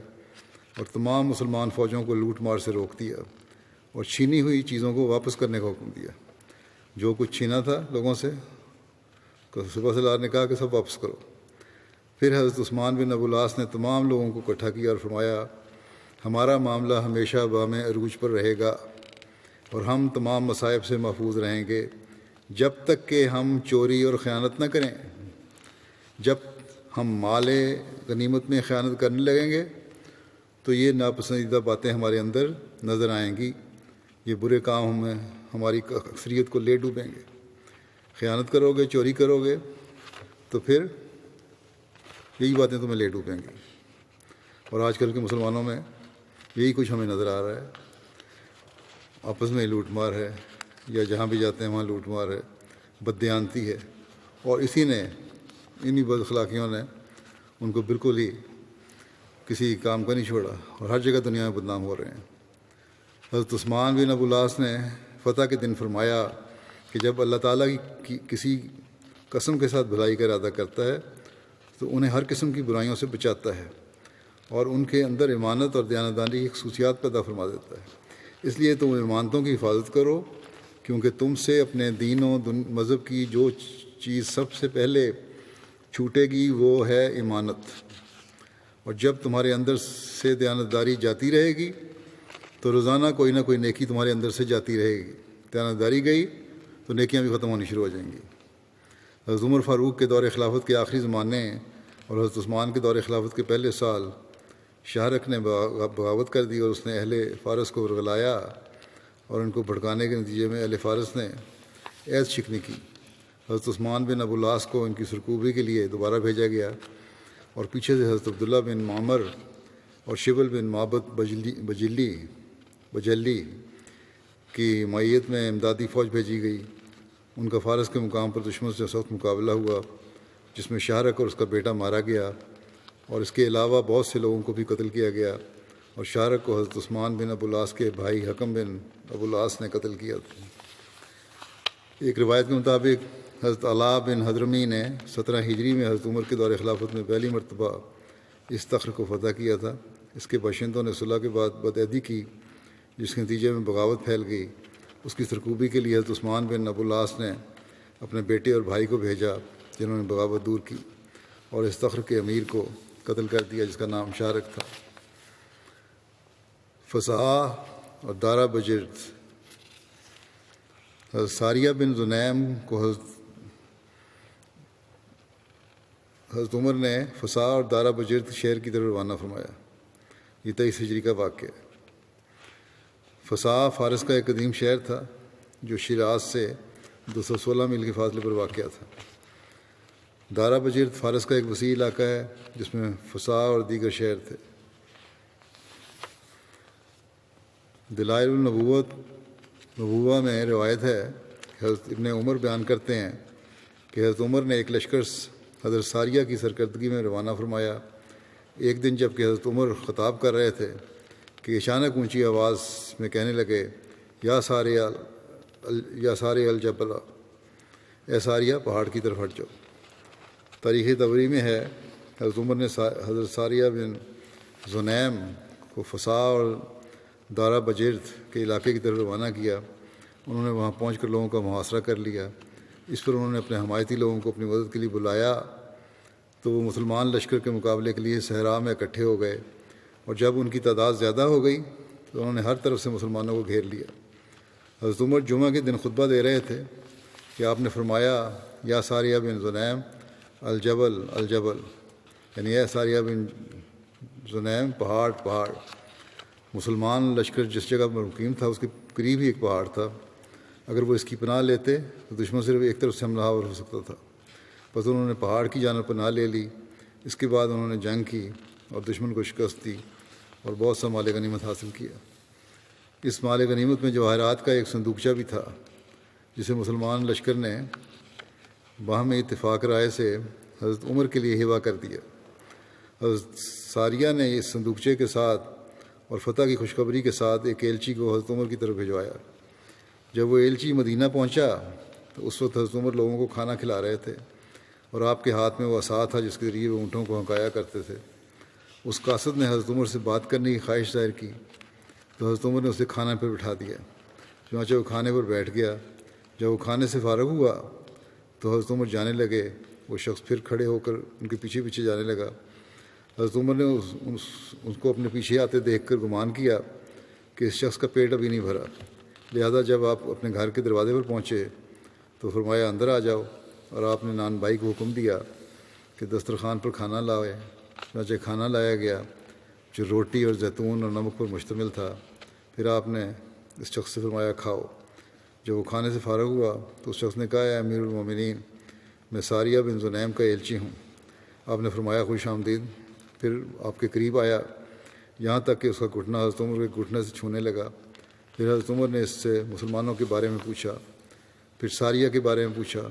S2: اور تمام مسلمان فوجوں کو لوٹ مار سے روک دیا اور چھینی ہوئی چیزوں کو واپس کرنے کا حکم دیا۔ جو کچھ چھینا تھا لوگوں سے، صبح سالار نے کہا کہ سب واپس کرو۔ پھر حضرت عثمان بن ابو العاص نے تمام لوگوں کو اکٹھا کیا اور فرمایا، ہمارا معاملہ ہمیشہ بام عروج پر رہے گا اور ہم تمام مصائب سے محفوظ رہیں گے جب تک کہ ہم چوری اور خیانت نہ کریں۔ جب ہم مال غنیمت میں خیانت کرنے لگیں گے تو یہ ناپسندیدہ باتیں ہمارے اندر نظر آئیں گی، یہ برے کام ہمیں ہماری اکثریت کو لے ڈوبیں گے۔ خیانت کرو گے، چوری کرو گے، تو پھر یہی باتیں تمہیں لے ڈوبیں گی۔ اور آج کل کے مسلمانوں میں یہی کچھ ہمیں نظر آ رہا ہے، آپس میں لوٹ مار ہے، یا جہاں بھی جاتے ہیں وہاں لوٹ مار ہے، بددیانتی ہے، اور انہی بد اخلاقیوں نے ان کو بالکل ہی کسی کام کا نہیں چھوڑا، اور ہر جگہ دنیا میں بدنام ہو رہے ہیں۔ حضرت عثمان بن ابو العاص نے فتح کے دن فرمایا کہ جب اللہ تعالیٰ کی کسی قسم کے ساتھ بھلائی کا ارادہ کرتا ہے تو انہیں ہر قسم کی برائیوں سے بچاتا ہے اور ان کے اندر امانت اور دیانتداری کی خصوصیات پیدا فرما دیتا ہے۔ اس لیے تم امانتوں کی حفاظت کرو، کیونکہ تم سے اپنے دین و مذہب کی جو چیز سب سے پہلے چھوٹے گی وہ ہے امانت، اور جب تمہارے اندر سے دیانتداری جاتی رہے گی تو روزانہ کوئی نہ کوئی نیکی تمہارے اندر سے جاتی رہے گی۔ دیانتداری گئی تو نیکیاں بھی ختم ہونی شروع ہو جائیں گی۔ حضرت عمر فاروق کے دور خلافت کے آخری زمانے اور حضرت عثمان کے دور خلافت کے پہلے سال شاہرخ نے بغاوت کر دی، اور اس نے اہل فارس کو ورگلایا، اور ان کو بھڑکانے کے نتیجے میں اہل فارس نے عہد شکنی کی۔ حضرت عثمان بن ابو العاص کو ان کی سرکوبی کے لیے دوبارہ بھیجا گیا، اور پیچھے سے حضرت عبداللہ بن معمر اور شبل بن معبد بجلی کی معیت میں امدادی فوج بھیجی گئی۔ ان کا فارس کے مقام پر دشمن سے سخت مقابلہ ہوا، جس میں شاہرخ اور اس کا بیٹا مارا گیا، اور اس کے علاوہ بہت سے لوگوں کو بھی قتل کیا گیا، اور شاہرخ کو حضرت عثمان بن ابو العاص کے بھائی حکم بن ابو العاص نے قتل کیا تھا۔ ایک روایت کے مطابق حضرت علاء بن حضرمی نے 17 ہجری میں حضرت عمر کے دور خلافت میں پہلی مرتبہ اس تخر کو فتح کیا تھا۔ اس کے باشندوں نے صلح کے بعد بدعہدی کی، جس کے نتیجے میں بغاوت پھیل گئی۔ اس کی سرکوبی کے لیے حضرت عثمان بن ابو العاص نے اپنے بیٹے اور بھائی کو بھیجا، جنہوں نے بغاوت دور کی اور اس تخر کے امیر کو قتل کر دیا، جس کا نام شاہرخ تھا۔ فسعہ اور دارا بجرد۔ حضرت ساریہ بن زنیم کو حضرت عمر نے فسعہ اور دارا بجرد شہر کی طرف روانہ فرمایا۔ یہ 23 ہجری کا واقعہ ہے۔ فسعہ فارس کا ایک قدیم شہر تھا جو شیراز سے 216 میل کے فاصلے پر واقع تھا۔ دارا بجرد فارس کا ایک وسیع علاقہ ہے جس میں فسعہ اور دیگر شہر تھے۔ دلائل نبوہ میں روایت ہے کہ حضرت ابن عمر بیان کرتے ہیں کہ حضرت عمر نے ایک لشکر حضرت ساریہ کی سرکردگی میں روانہ فرمایا۔ ایک دن جب کہ حضرت عمر خطاب کر رہے تھے کہ اچانک اونچی آواز میں کہنے لگے، یا سارے الجبل، اے ساریہ پہاڑ کی طرف ہٹ جاؤ۔ تاریخ طبری میں ہے حضرت عمر نے حضرت ساریہ بن زنیم کو فسعہ اور دارا بجرد کے علاقے کی طرف روانہ کیا۔ انہوں نے وہاں پہنچ کر لوگوں کا محاصرہ کر لیا۔ اس پر انہوں نے اپنے حمایتی لوگوں کو اپنی مدد کے لیے بلایا تو وہ مسلمان لشکر کے مقابلے کے لیے صحرا میں اکٹھے ہو گئے، اور جب ان کی تعداد زیادہ ہو گئی تو انہوں نے ہر طرف سے مسلمانوں کو گھیر لیا۔ حضرت عمر جمعہ کے دن خطبہ دے رہے تھے کہ آپ نے فرمایا، یا ساریہ بن زنیم الجبل الجبل، یعنی اے ساریہ بن زنیم پہاڑ پہاڑ۔ مسلمان لشکر جس جگہ پر مقیم تھا اس کے قریب ہی ایک پہاڑ تھا، اگر وہ اس کی پناہ لیتے تو دشمن صرف ایک طرف سے حملہ آور ہو سکتا تھا۔ بس انہوں نے پہاڑ کی جانب پناہ لے لی۔ اس کے بعد انہوں نے جنگ کی اور دشمن کو شکست دی اور بہت سا مال غنیمت حاصل کیا۔ اس مال غنیمت میں جواہرات کا ایک صندوقچہ بھی تھا، جسے مسلمان لشکر نے باہمی اتفاق رائے سے حضرت عمر کے لیے ہبہ کر دیا۔ حضرت ساریہ نے اس صندوقچے کے ساتھ اور فتح کی خوشخبری کے ساتھ ایک ایلچی کو حضرت عمر کی طرف بھجوایا۔ جب وہ ایلچی مدینہ پہنچا تو اس وقت حضرت عمر لوگوں کو کھانا کھلا رہے تھے، اور آپ کے ہاتھ میں وہ عصا تھا جس کے ذریعے وہ اونٹوں کو ہنکایا کرتے تھے۔ اس قاصد نے حضرت عمر سے بات کرنے کی خواہش ظاہر کی تو حضرت عمر نے اسے کھانے پر بٹھا دیا۔ چنانچہ وہ کھانے پر بیٹھ گیا۔ جب وہ کھانے سے فارغ ہوا تو حضرت عمر جانے لگے۔ وہ شخص پھر کھڑے ہو کر ان کے پیچھے پیچھے جانے لگا۔ حضرت عمر نے اس کو اپنے پیچھے آتے دیکھ کر گمان کیا کہ اس شخص کا پیٹ ابھی نہیں بھرا، لہذا جب آپ اپنے گھر کے دروازے پر پہنچے تو فرمایا اندر آ جاؤ، اور آپ نے نان بھائی کو حکم دیا کہ دسترخوان پر کھانا لائے۔ چنانچہ کھانا لایا گیا جو روٹی اور زیتون اور نمک پر مشتمل تھا۔ پھر آپ نے اس شخص سے فرمایا کھاؤ۔ جب وہ کھانے سے فارغ ہوا تو اس شخص نے کہا، اے امیر المومنین، میں ساریہ بن زنیم کا ایلچی ہوں۔ آپ نے فرمایا خوش آمدید. پھر آپ کے قریب آیا یہاں تک کہ اس کا گھٹنا حضرت عمر کے گھٹنے سے چھونے لگا. پھر حضرت عمر نے اس سے مسلمانوں کے بارے میں پوچھا، پھر ساریہ کے بارے میں پوچھا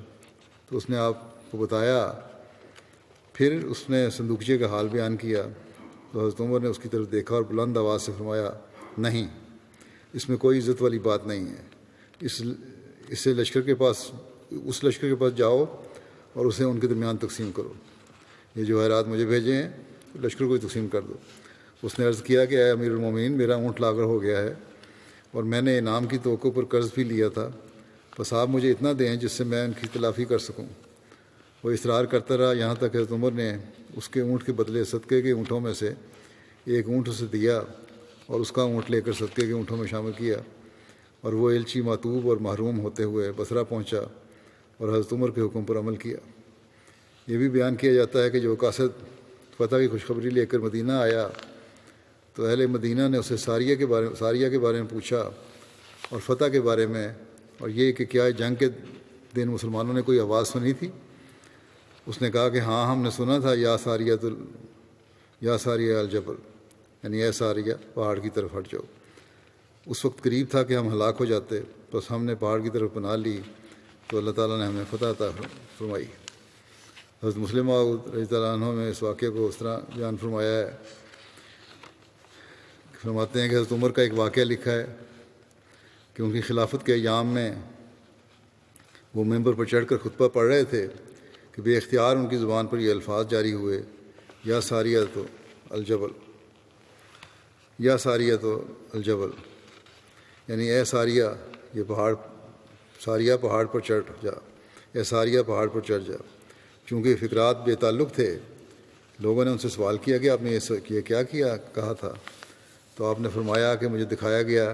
S2: تو اس نے آپ کو بتایا. پھر اس نے صندوقچے کا حال بیان کیا تو حضرت عمر نے اس کی طرف دیکھا اور بلند آواز سے فرمایا، نہیں، اس میں کوئی عزت والی بات نہیں ہے. اس لشکر کے پاس جاؤ اور اسے ان کے درمیان تقسیم کرو. یہ جواہرات مجھے بھیجے ہیں، لشکر کو ہی تقسیم کر دو. اس نے عرض کیا کہ اے امیر المومنین، میرا اونٹ لاغر ہو گیا ہے اور میں نے انعام کی توقع پر قرض بھی لیا تھا، بس آپ مجھے اتنا دیں جس سے میں ان کی تلافی کر سکوں. وہ اصرار کرتا رہا یہاں تک حضرت عمر نے اس کے اونٹ کے بدلے صدقے کے اونٹوں میں سے ایک اونٹ اسے دیا اور اس کا اونٹ لے کر صدقے کے اونٹوں میں شامل کیا. اور وہ ایلچی معتوب اور محروم ہوتے ہوئے بصرہ پہنچا اور حضرت عمر کے حکم پر عمل کیا. یہ بھی بیان کیا جاتا ہے کہ جو قاصد فتح کی خوشخبری لے کر مدینہ آیا تو اہل مدینہ نے اسے ساریہ کے بارے میں پوچھا اور فتح کے بارے میں، اور یہ کہ کیا جنگ کے دن مسلمانوں نے کوئی آواز سنی تھی. اس نے کہا کہ ہاں، ہم نے سنا تھا، یا ساریہ الجبل، یعنی اے ساریہ پہاڑ کی طرف ہٹ جاؤ. اس وقت قریب تھا کہ ہم ہلاک ہو جاتے، بس ہم نے پہاڑ کی طرف پناہ لی تو اللہ تعالیٰ نے ہمیں فتح عطا فرمائی. حضرت مسلم موعود رضی اللہ عنہ میں اس واقعے کو اس طرح بیان فرمایا ہے، فرماتے ہیں کہ حضرت عمر کا ایک واقعہ لکھا ہے کہ ان کی خلافت کے ایام میں وہ ممبر پر چڑھ کر خطبہ پڑھ رہے تھے کہ بے اختیار ان کی زبان پر یہ الفاظ جاری ہوئے، یا ساریہ تو الجبل، یا ساریہ تو الجبل، یعنی اے ساریہ ساریہ پہاڑ پر چڑھ جا، اے ساریہ پہاڑ پر چڑھ جا. چونکہ فکرات بے تعلق تھے، لوگوں نے ان سے سوال کیا کہ آپ نے یہ کیا کہا تھا. تو آپ نے فرمایا کہ مجھے دکھایا گیا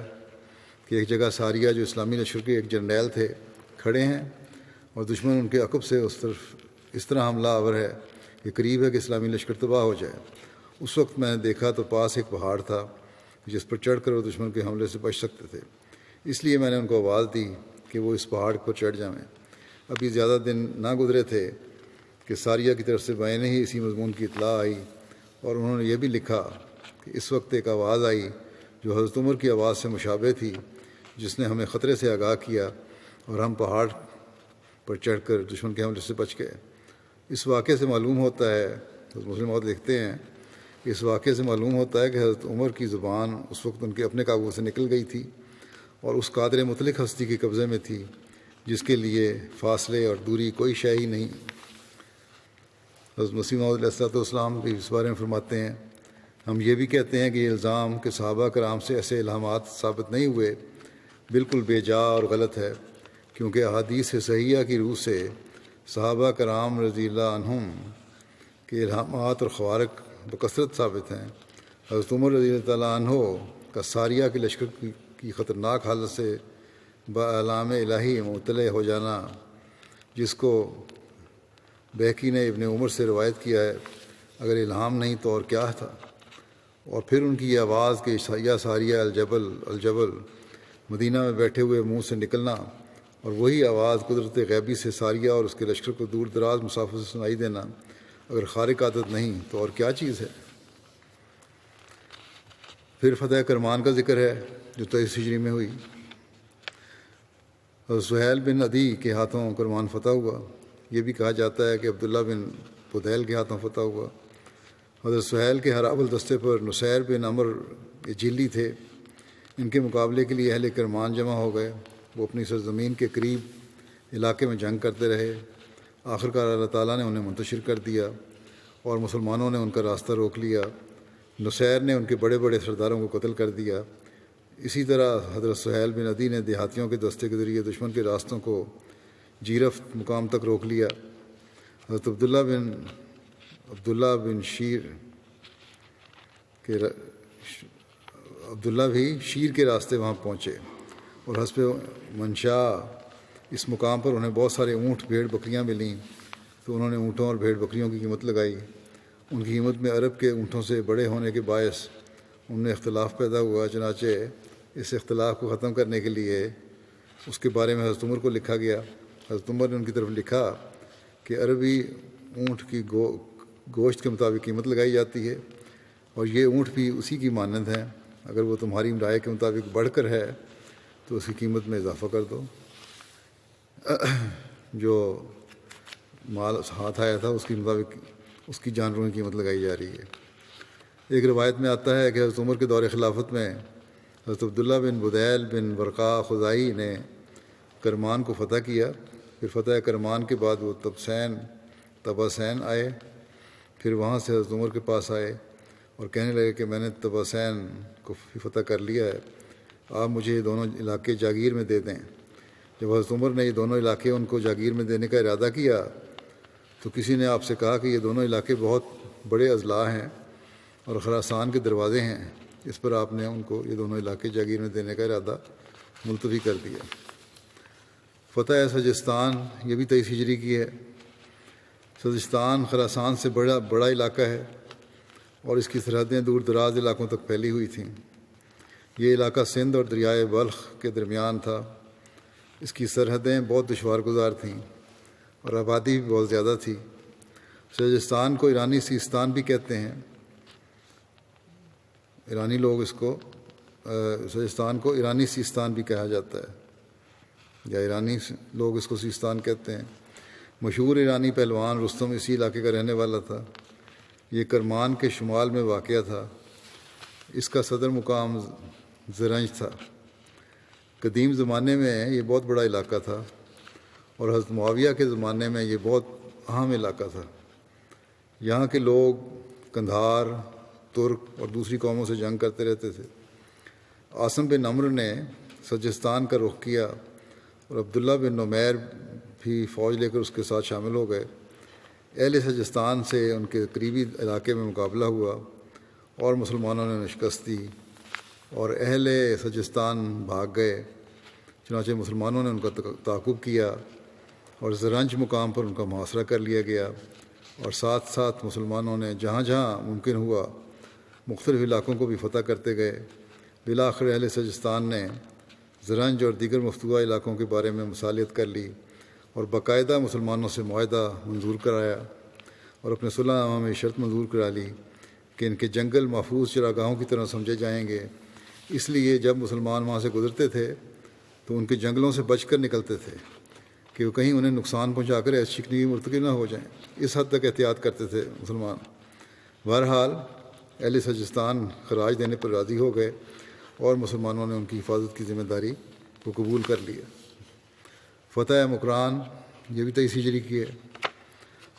S2: کہ ایک جگہ ساریہ جو اسلامی لشکر کے ایک جرنیل تھے کھڑے ہیں اور دشمن ان کے عقب سے اس طرح حملہ آور ہے کہ قریب ہے کہ اسلامی لشکر تباہ ہو جائے. اس وقت میں نے دیکھا تو پاس ایک پہاڑ تھا جس پر چڑھ کر وہ دشمن کے حملے سے بچ سکتے تھے، اس لیے میں نے ان کو آواز دی کہ وہ اس پہاڑ پر چڑھ جائیں. ابھی زیادہ دن نہ گزرے تھے کہ ساریہ کی طرف سے بین ہی اسی مضمون کی اطلاع آئی، اور انہوں نے یہ بھی لکھا کہ اس وقت ایک آواز آئی جو حضرت عمر کی آواز سے مشابہ تھی، جس نے ہمیں خطرے سے آگاہ کیا اور ہم پہاڑ پر چڑھ کر دشمن کے حملے سے بچ گئے. اس واقعے سے معلوم ہوتا ہے، حضرت مسلم موعود لکھتے ہیں، اس واقعے سے معلوم ہوتا ہے کہ حضرت عمر کی زبان اس وقت ان کے اپنے قابو سے نکل گئی تھی اور اس قادر مطلق ہستی کے قبضے میں تھی جس کے لیے فاصلے اور دوری کوئی شے ہی نہیں. حضرت مسیح موعود علیہ السلام بھی اس بارے میں فرماتے ہیں، ہم یہ بھی کہتے ہیں کہ یہ الزام کہ صحابہ کرام سے ایسے الہامات ثابت نہیں ہوئے بالکل بے جا اور غلط ہے، کیونکہ احادیث صحیحہ کی روح سے صحابہ کرام رضی اللہ عنہم کے الہامات اور خوارق بکثرت ثابت ہیں. حضرت عمر رضی اللہ تعالیٰ عنہ کا ساریہ کے لشکر کی خطرناک حالت سے باعلام الہی مطلع ہو جانا، جس کو بہقی نے ابن عمر سے روایت کیا ہے، اگر الہام نہیں تو اور کیا تھا. اور پھر ان کی یہ آواز کہ یا ساریہ الجبل مدینہ میں بیٹھے ہوئے منہ سے نکلنا، اور وہی آواز قدرت غیبی سے ساریہ اور اس کے لشکر کو دور دراز مسافت سے سنائی دینا، اگر خارق عادت نہیں تو اور کیا چیز ہے. پھر فتح کرمان کا ذکر ہے جو 23 ہجری میں ہوئی. حضرت سہیل بن عدی کے ہاتھوں کرمان فتح ہوا. یہ بھی کہا جاتا ہے کہ عبداللہ بن بدیل کے ہاتھوں فتح ہوا. حضرت سہیل کے ہراول دستے پر نصیر بن عمر جیلی تھے. ان کے مقابلے کے لیے اہل کرمان جمع ہو گئے. وہ اپنی سرزمین کے قریب علاقے میں جنگ کرتے رہے. آخرکار اللہ تعالیٰ نے انہیں منتشر کر دیا اور مسلمانوں نے ان کا راستہ روک لیا. نصیر نے ان کے بڑے بڑے سرداروں کو قتل کر دیا. اسی طرح حضرت سہیل بن عدی نے دیہاتیوں کے دستے کے ذریعے دشمن کے راستوں کو جیرفت مقام تک روک لیا. حضرت عبداللہ بھی شیر کے راستے وہاں پہنچے اور حسب منشا اس مقام پر انہیں بہت سارے اونٹ بھیڑ بکریاں ملیں، تو انہوں نے اونٹوں اور بھیڑ بکریوں کی قیمت لگائی. ان کی قیمت میں عرب کے اونٹوں سے بڑے ہونے کے باعث ان میں اختلاف پیدا ہوا. چنانچہ اس اختلاف کو ختم کرنے کے لیے اس کے بارے میں حضرت عمر کو لکھا گیا. حضرت عمر نے ان کی طرف لکھا کہ عربی اونٹ کی گوشت کے مطابق قیمت لگائی جاتی ہے، اور یہ اونٹ بھی اسی کی مانند ہیں، اگر وہ تمہاری رائے کے مطابق بڑھ کر ہے تو اس کی قیمت میں اضافہ کر دو۔ جو مال ہاتھ آیا تھا اس کے مطابق اس کی جانوروں کی قیمت لگائی جا رہی ہے۔ ایک روایت میں آتا ہے کہ حضرت عمر کے دور خلافت میں حضرت عبداللہ بن بدیل بن ورقا خزائی نے کرمان کو فتح کیا، پھر فتح کرمان کے بعد وہ طباسین آئے، پھر وہاں سے حضرت عمر کے پاس آئے اور کہنے لگے کہ میں نے طباسین کو فتح کر لیا ہے، آپ مجھے یہ دونوں علاقے جاگیر میں دے دیں۔ جب حضرت عمر نے یہ دونوں علاقے ان کو جاگیر میں دینے کا ارادہ کیا تو کسی نے آپ سے کہا کہ یہ دونوں علاقے بہت بڑے اضلاع ہیں اور خراسان کے دروازے ہیں، اس پر آپ نے ان کو یہ دونوں علاقے جاگیر میں دینے کا ارادہ ملتوی کر دیا۔ فتح سجستان یہ بھی 23 ہجری کی ہے۔ سجستان خراسان سے بڑا علاقہ ہے اور اس کی سرحدیں دور دراز علاقوں تک پھیلی ہوئی تھیں۔ یہ علاقہ سندھ اور دریائے بلخ کے درمیان تھا۔ اس کی سرحدیں بہت دشوار گزار تھیں اور آبادی بھی بہت زیادہ تھی۔ سجستان کو ایرانی سیستان بھی کہتے ہیں۔ ایرانی لوگ سجستان کو ایرانی سیستان بھی کہا جاتا ہے، یا ایرانی لوگ اس کو سیستان کہتے ہیں۔ مشہور ایرانی پہلوان رستم اسی علاقے کا رہنے والا تھا۔ یہ کرمان کے شمال میں واقع تھا۔ اس کا صدر مقام زرنج تھا۔ قدیم زمانے میں یہ بہت بڑا علاقہ تھا اور حضرت معاویہ کے زمانے میں یہ بہت اہم علاقہ تھا۔ یہاں کے لوگ قندھار، ترک اور دوسری قوموں سے جنگ کرتے رہتے تھے۔ عاصم بن عمرو نے سجستان کا رخ کیا اور عبداللہ بن نمیر بھی فوج لے کر اس کے ساتھ شامل ہو گئے۔ اہل سجستان سے ان کے قریبی علاقے میں مقابلہ ہوا اور مسلمانوں نے شکست دی اور اہل سجستان بھاگ گئے۔ چنانچہ مسلمانوں نے ان کا تعاقب کیا اور زرنج مقام پر ان کا محاصرہ کر لیا گیا، اور ساتھ ساتھ مسلمانوں نے جہاں جہاں ممکن ہوا مختلف علاقوں کو بھی فتح کرتے گئے۔ بالآخر اہل سجستان نے زرنج اور دیگر مفتوحہ علاقوں کے بارے میں مصالحت کر لی اور باقاعدہ مسلمانوں سے معاہدہ منظور کرایا اور اپنے صلح نامہ میں شرط منظور کرا لی کہ ان کے جنگل محفوظ چراگاہوں کی طرح سمجھے جائیں گے۔ اس لیے جب مسلمان وہاں سے گزرتے تھے تو ان کے جنگلوں سے بچ کر نکلتے تھے کہ وہ کہیں انہیں نقصان پہنچا کر ایسی شکنی مرتکب نہ ہو جائیں۔ اس حد تک احتیاط کرتے تھے مسلمان۔ بہرحال اہل سجستان خراج دینے پر راضی ہو گئے اور مسلمانوں نے ان کی حفاظت کی ذمہ داری کو قبول کر لیا۔ فتح مکران یہ بھی 23 ہجری کی ہے۔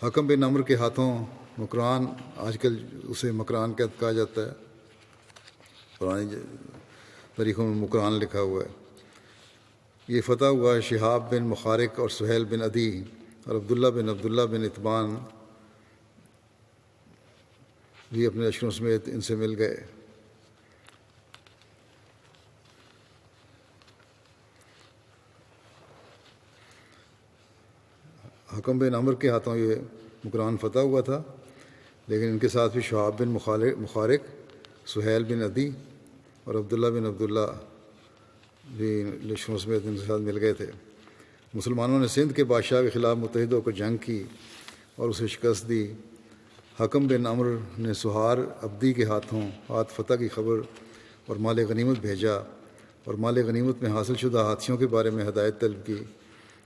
S2: حکم بن عمرو کے ہاتھوں مکران، آج کل اسے مکران کہا جاتا ہے، پرانی تاریخوں میں مکران لکھا ہوا ہے۔ یہ فتح ہوا شہاب بن مخارق اور سہیل بن عدی اور عبداللہ بن اتبان بھی اپنے لشکروں سمیت ان سے مل گئے۔ حکم بن عمرو کے ہاتھوں یہ مکران فتح ہوا تھا، لیکن ان کے ساتھ بھی شہاب بن مخارق، سہیل بن عدی اور عبداللہ بھی لشکروں سمیت ان کے ساتھ مل گئے تھے۔ مسلمانوں نے سندھ کے بادشاہ کے خلاف متحد ہو کر جنگ کی اور اسے شکست دی۔ حکم بن عمرو نے سہار عبدی کے ہاتھ فتح کی خبر اور مال غنیمت بھیجا اور مال غنیمت میں حاصل شدہ ہاتھیوں کے بارے میں ہدایت طلب کی۔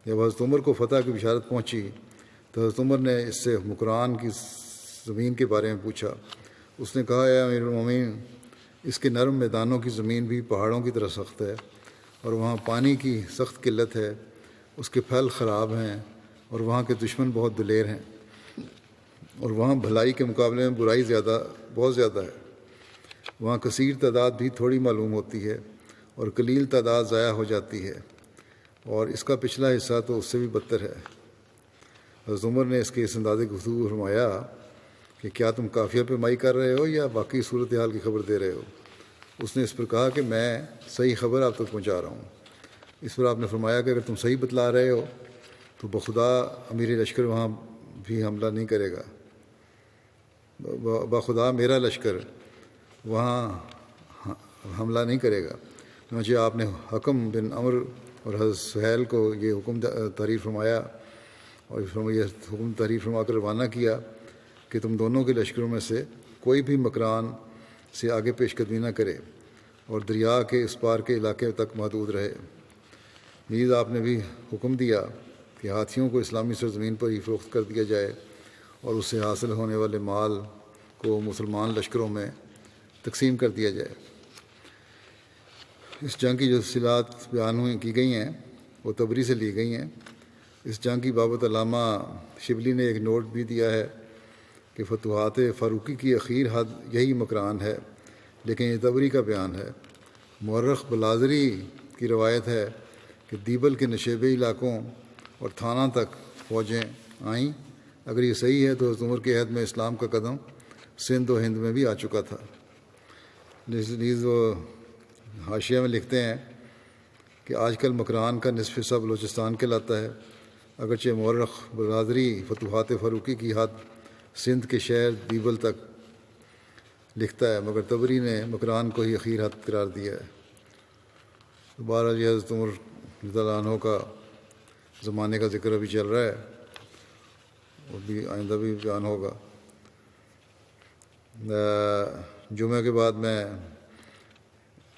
S2: جب حضرت عمر کو فتح کی بشارت پہنچی تو حضرت عمر نے اس سے مکران کی زمین کے بارے میں پوچھا۔ اس نے کہا، اے امیر المومنین، اس کے نرم میدانوں کی زمین بھی پہاڑوں کی طرح سخت ہے اور وہاں پانی کی سخت قلت ہے، اس کے پھل خراب ہیں اور وہاں کے دشمن بہت دلیر ہیں، اور وہاں بھلائی کے مقابلے میں برائی بہت زیادہ ہے۔ وہاں کثیر تعداد بھی تھوڑی معلوم ہوتی ہے اور قلیل تعداد ضائع ہو جاتی ہے، اور اس کا پچھلا حصہ تو اس سے بھی بدتر ہے۔ حضرت عمر نے اس کے اس انداز گفتگو فرمایا کہ کیا تم قافیہ پیمائی کر رہے ہو یا باقی صورتحال کی خبر دے رہے ہو؟ اس نے اس پر کہا کہ میں صحیح خبر آپ تک پہنچا رہا ہوں۔ اس پر آپ نے فرمایا کہ اگر تم صحیح بتلا رہے ہو تو بخدا امیر لشکر وہاں بھی حملہ نہیں کرے گا، بخدا میرا لشکر وہاں حملہ نہیں کرے گا۔ چنانچہ آپ نے حکم بن عمرو اور حضرت سہیل کو یہ حکم تحریر فرمایا اور یہ حکم تحریر فرما کر روانہ کیا کہ تم دونوں کے لشکروں میں سے کوئی بھی مکران سے آگے پیش قدمی نہ کرے اور دریا کے اس پار کے علاقے تک محدود رہے۔ نیز آپ نے بھی حکم دیا کہ ہاتھیوں کو اسلامی سرزمین پر ہی فروخت کر دیا جائے اور اس سے حاصل ہونے والے مال کو مسلمان لشکروں میں تقسیم کر دیا جائے۔ اس جنگ کی جو تفصیلات بیان کی گئی ہیں وہ طبری سے لی گئی ہیں۔ اس جنگ کی بابت علامہ شبلی نے ایک نوٹ بھی دیا ہے کہ فتوحات فاروقی کی اخیر حد یہی مکران ہے، لیکن یہ طبری کا بیان ہے۔ مورخ بلازری کی روایت ہے کہ دیبل کے نشیبی علاقوں اور تھانہ تک فوجیں آئیں۔ اگر یہ صحیح ہے تو حضرت عمر کے عہد میں اسلام کا قدم سندھ و ہند میں بھی آ چکا تھا۔ نیز وہ حاشیہ میں لکھتے ہیں کہ آج کل مکران کا نصف حصہ بلوچستان کہلاتا ہے۔ اگرچہ مورخ بلازری فتوحات فاروقی کی حد سندھ کے شہر دیبل تک لکھتا ہے، مگر طبری نے مکران کو ہی اخیر حد قرار دیا ہے۔ بہرحال یہ حضرت عمر رضی اللہ عنہ کا زمانے کا ذکر ابھی چل رہا ہے، وہ بھی آئندہ بھی بیان ہوگا۔ جمعہ کے بعد میں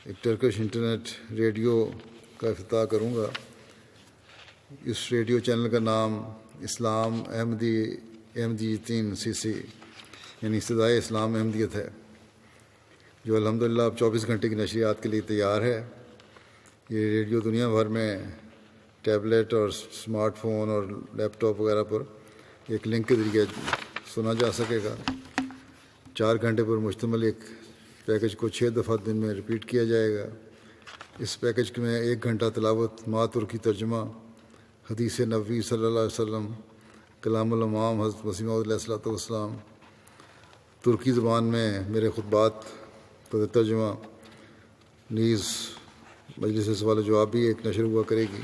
S2: ایک ٹرکش انٹرنیٹ ریڈیو کا افتتاح کروں گا۔ اس ریڈیو چینل کا نام اسلام احمدیتین CC یعنی استدعائے اسلام احمدیت ہے، جو الحمدللہ اب 24 گھنٹے کی نشریات کے لیے تیار ہے۔ یہ ریڈیو دنیا بھر میں ٹیبلٹ اور اسمارٹ فون اور لیپ ٹاپ وغیرہ پر ایک لنک کے ذریعے سنا جا سکے گا۔ 4 گھنٹے پر مشتمل ایک پیکج کو 6 دفعہ دن میں ریپیٹ کیا جائے گا۔ اس پیکج میں 1 گھنٹہ تلاوت، ماہ ترکی ترجمہ، حدیث نبوی صلی اللہ علیہ وسلم، کلام الامام حضرت مسیح موعود علیہ السلام، ترکی زبان میں میرے خطبات کا ترجمہ، نیز مجلس سوال و جواب بھی ایک نشر ہوا کرے گی۔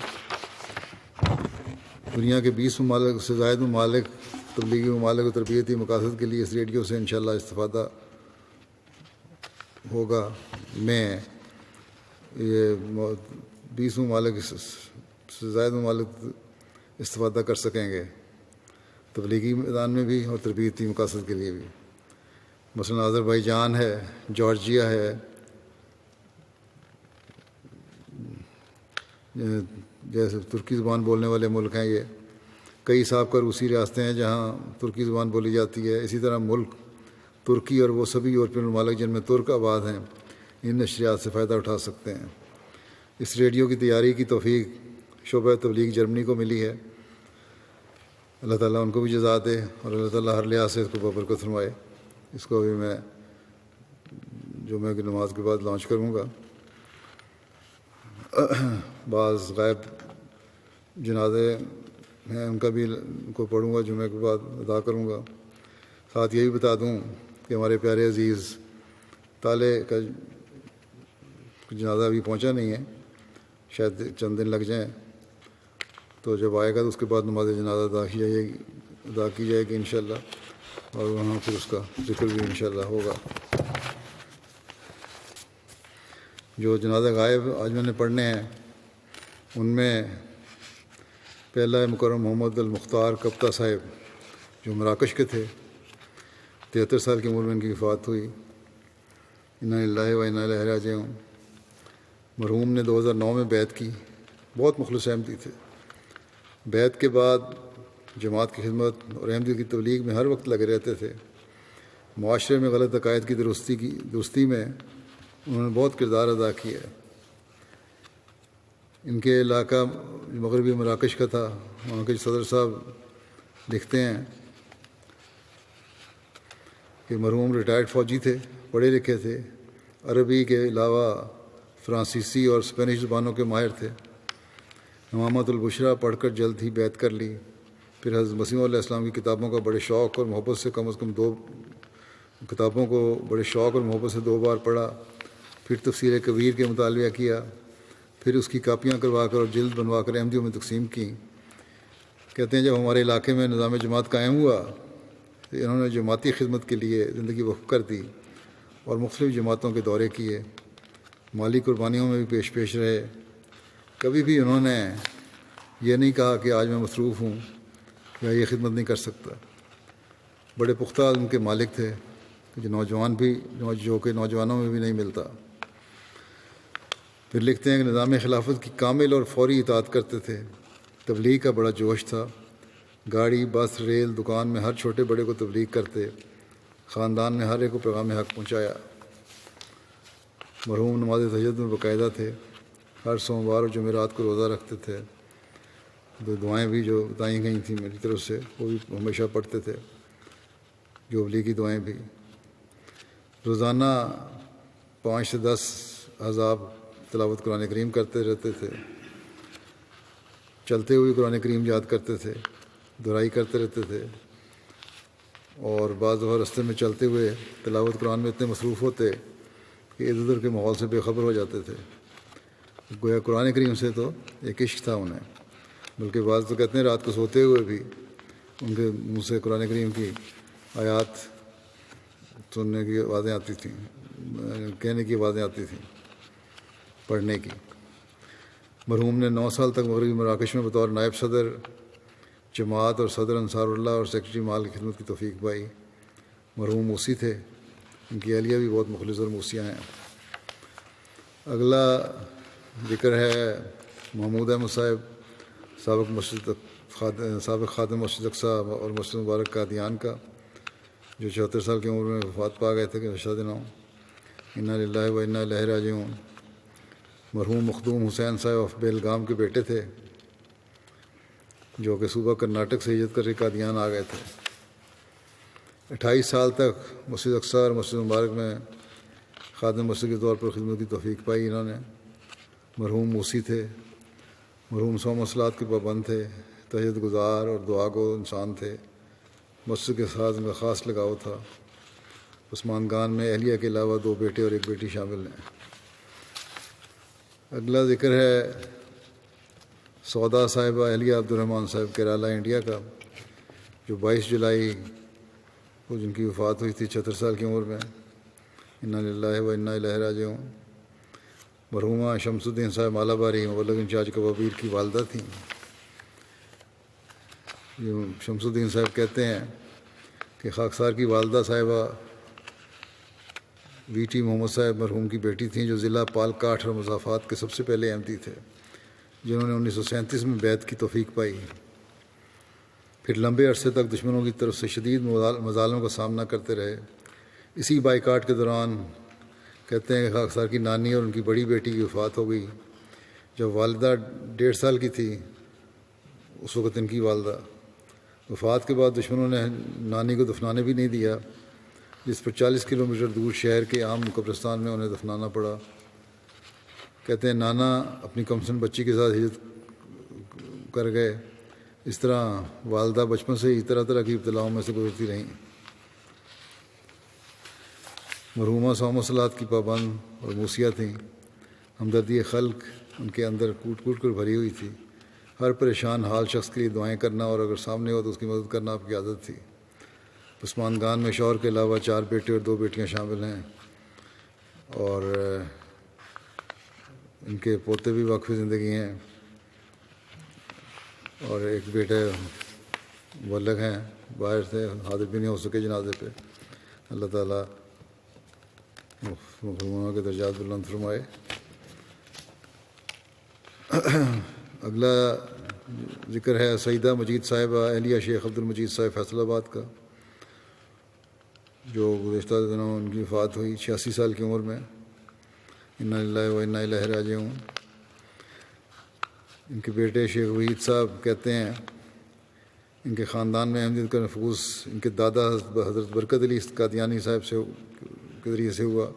S2: دنیا کے 20 ممالک سے زائد ممالک تبلیغی ممالک و تربیتی مقاصد کے لیے اس ریڈیو سے انشاءاللہ استفادہ ہوگا۔ میں یہ 20 ممالک سے زائد ممالک استفادہ کر سکیں گے، تبلیغی میدان میں بھی اور تربیتی مقاصد کے لیے بھی۔ مثلاً آذربائیجان ہے، جارجیا ہے، جیسے ترکی زبان بولنے والے ملک ہیں۔ یہ کئی سابقہ روسی ریاستیں ہیں جہاں ترکی زبان بولی جاتی ہے۔ اسی طرح ملک ترکی اور وہ سبھی یورپین ممالک جن میں ترک آباد ہیں ان نشریات سے فائدہ اٹھا سکتے ہیں۔ اس ریڈیو کی تیاری کی توفیق شعبہ تبلیغ جرمنی کو ملی ہے۔ اللہ تعالیٰ ان کو بھی جزا دے اور اللہ تعالیٰ ہر لحاظ سے اس کو ببرکت فرمائے۔ اس کو ابھی میں جمعہ کی نماز کے بعد لانچ کروں گا۔ بعض غائب جنازے ہیں، ان کا بھی کو پڑھوں گا، جمعہ کے بعد ادا کروں گا۔ ساتھ یہی بتا دوں کہ ہمارے پیارے عزیز طالع کا جنازہ ابھی پہنچا نہیں ہے، شاید چند دن لگ جائیں، تو جب آئے گا تو اس کے بعد نماز جنازہ ادا کی جائے گی انشاءاللہ، اور وہاں پھر اس کا ذکر بھی انشاءاللہ ہوگا۔ جو جنازہ غائب آج میں نے پڑھنے ہیں ان میں پہلا ہے مکرم محمد المختار کپتا صاحب، جو مراکش کے تھے۔ 73 سال کی عمر میں ان کی وفات ہوئی۔ انا للہ و انا الیہ راجعون۔ مرحوم نے 2009 میں بیعت کی، بہت مخلص احمدی تھے۔ بیعت کے بعد جماعت کی خدمت اور احمدیت کی تبلیغ میں ہر وقت لگے رہتے تھے۔ معاشرے میں غلط عقائد کی درستی میں انہوں نے بہت کردار ادا کیا ہے۔ ان کے علاقہ مغربی مراکش کا تھا۔ وہاں کے صدر صاحب لکھتے ہیں کہ مرحوم ریٹائرڈ فوجی تھے، پڑھے لکھے تھے، عربی کے علاوہ فرانسیسی اور اسپینش زبانوں کے ماہر تھے۔ امامت البشریٰ پڑھ کر جلد ہی بیعت کر لی۔ پھر حضرت مسیح علیہ السلام کی کتابوں کا بڑے شوق اور محبت سے کم از کم 2 کتابوں کو بڑے شوق اور محبت سے 2 بار پڑھا۔ پھر تفسیر کبیر کے مطالعہ کیا، پھر اس کی کاپیاں کروا کر اور جلد بنوا کر احمدیوں میں تقسیم کی۔ کہتے ہیں جب ہمارے علاقے میں نظام جماعت قائم ہوا تو انہوں نے جماعتی خدمت کے لیے زندگی وقف کر دی اور مختلف جماعتوں کے دورے کیے، مالی قربانیوں میں بھی پیش رہے۔ کبھی بھی انہوں نے یہ نہیں کہا کہ آج میں مصروف ہوں یا یہ خدمت نہیں کر سکتا۔ بڑے پختہ عزم کے مالک تھے جو کہ نوجوانوں میں بھی نہیں ملتا۔ پھر لکھتے ہیں کہ نظام خلافت کی کامل اور فوری اطاعت کرتے تھے۔ تبلیغ کا بڑا جوش تھا، گاڑی، بس، ریل، دکان میں ہر چھوٹے بڑے کو تبلیغ کرتے، خاندان میں ہر ایک کو پیغام حق پہنچایا۔ مرحوم نماز تہجد میں باقاعدہ تھے، ہر سوموار اور جمعرات کو روزہ رکھتے تھے۔ دعائیں بھی جو بتائیں گئی تھیں میری طرف سے وہ بھی ہمیشہ پڑھتے تھے، جوبلی کی دعائیں بھی۔ روزانہ 5 سے 10 احزاب تلاوت قرآن کریم کرتے رہتے تھے، چلتے ہوئے قرآن کریم یاد کرتے تھے، دہرائی کرتے رہتے تھے، اور بعض دفعہ رستے میں چلتے ہوئے تلاوت قرآن میں اتنے مصروف ہوتے کہ ادھر ادھر کے ماحول سے بے خبر ہو جاتے تھے۔ گویا قرآن کریم سے تو ایک عشق تھا انہیں، بلکہ بعض تو کہتے ہیں رات کو سوتے ہوئے بھی ان کے منہ سے قرآن کریم کی آیات سننے کی آوازیں آتی تھیں، کہنے کی آوازیں آتی تھیں، پڑھنے کی۔ مرحوم نے 9 سال تک مغربی مراکش میں بطور نائب صدر جماعت اور صدر انصار اللہ اور سیکرٹری مال کی خدمت کی توفیق پائی۔ مرحوم موسی تھے، ان کی اہلیہ بھی بہت مخلص اور موسیہ ہیں۔ اگلا ذکر ہے محمود احمد صاحب، سابق خادم مسجد اقصی اور مسجد مبارک قادیان کا، جو 74 سال کی عمر میں وفات پا گئے تھے کہ نشہ دنوں۔ انا للہ و انا الیہ راجعون۔ مرحوم مخدوم حسین صاحب بیلگام کے بیٹے تھے، جو کہ صوبہ کرناٹک سے ہجرت کر کے قادیان آ گئے تھے۔ 28 سال تک مسجد اقصی اور مسجد مبارک میں خادم مسجد کے طور پر خدمت کی توفیق پائی انہوں نے۔ مرحوم موسی تھے، مرحوم 100 مصلات کے پابند تھے، تہجد گزار اور دعا گو انسان تھے۔ مسجد کے ساتھ میں خاص لگاؤ تھا۔ عثمان میں اہلیہ کے علاوہ 2 بیٹے اور 1 بیٹی شامل ہیں۔ اگلا ذکر ہے سودا صاحبہ اہلیہ عبدالرحمٰن صاحب کیرالہ انڈیا کا، جو 22 جولائی کو جن کی وفات ہوئی تھی 76 سال کی عمر میں۔ انا للہ و انا الیہ راجعون۔ مرحومہ شمس الدین صاحب مالاباری مبلغ انچارج کبابیر کی والدہ تھیں۔ شمس الدین صاحب کہتے ہیں کہ خاکسار کی والدہ صاحبہ وی ٹی محمد صاحب مرحوم کی بیٹی تھیں، جو ضلع پال کاٹھ اور مضافات کے سب سے پہلے احمدی تھے، جنہوں نے 1937 میں بیعت کی توفیق پائی۔ پھر لمبے عرصے تک دشمنوں کی طرف سے شدید مظالموں کا سامنا کرتے رہے۔ اسی بائیکاٹ کے دوران کہتے ہیں کہ خاکسار کی نانی اور ان کی بڑی بیٹی کی وفات ہو گئی۔ جب والدہ 1.5 سال کی تھی اس وقت ان کی والدہ وفات کے بعد دشمنوں نے نانی کو دفنانے بھی نہیں دیا، جس پر 40 کلومیٹر دور شہر کے عام قبرستان میں انہیں دفنانا پڑا۔ کہتے ہیں نانا اپنی کمسن بچی کے ساتھ ہجرت کر گئے۔ اس طرح والدہ بچپن سے ہی طرح طرح کی ابتلاؤں میں سے گزرتی رہیں۔ مرحومہ 100 مصلات کی پابند اور موسیہ تھیں۔ ہمدردی خلق ان کے اندر کوٹ کوٹ کر بھری ہوئی تھی۔ ہر پریشان حال شخص کے لیے دعائیں کرنا اور اگر سامنے ہو تو اس کی مدد کرنا آپ کی عادت تھی۔ عثمان میں شوہر کے علاوہ 4 بیٹے اور 2 بیٹیاں شامل ہیں، اور ان کے پوتے بھی وقف زندگی ہیں، اور ایک بیٹے مبلغ ہیں، باہر سے حاضر بھی نہیں ہو سکے جنازے پہ۔ اللہ تعالیٰ مرحومہ کے درجات بلند فرمائے۔ اگلا ذکر ہے سیدہ مجید صاحبہ اہلیہ شیخ عبد المجید صاحب فیصل آباد کا، جو گزشتہ دنوں ان کی وفات ہوئی 86 سال کی عمر میں۔ انا للہ و انا الیہ راجعون۔ ان کے بیٹے شیخ وحید صاحب کہتے ہیں ان کے خاندان میں احمدیت کا نفوذ ان کے دادا حضرت برکت علی قادیانی صاحب کے ذریعے سے ہوا۔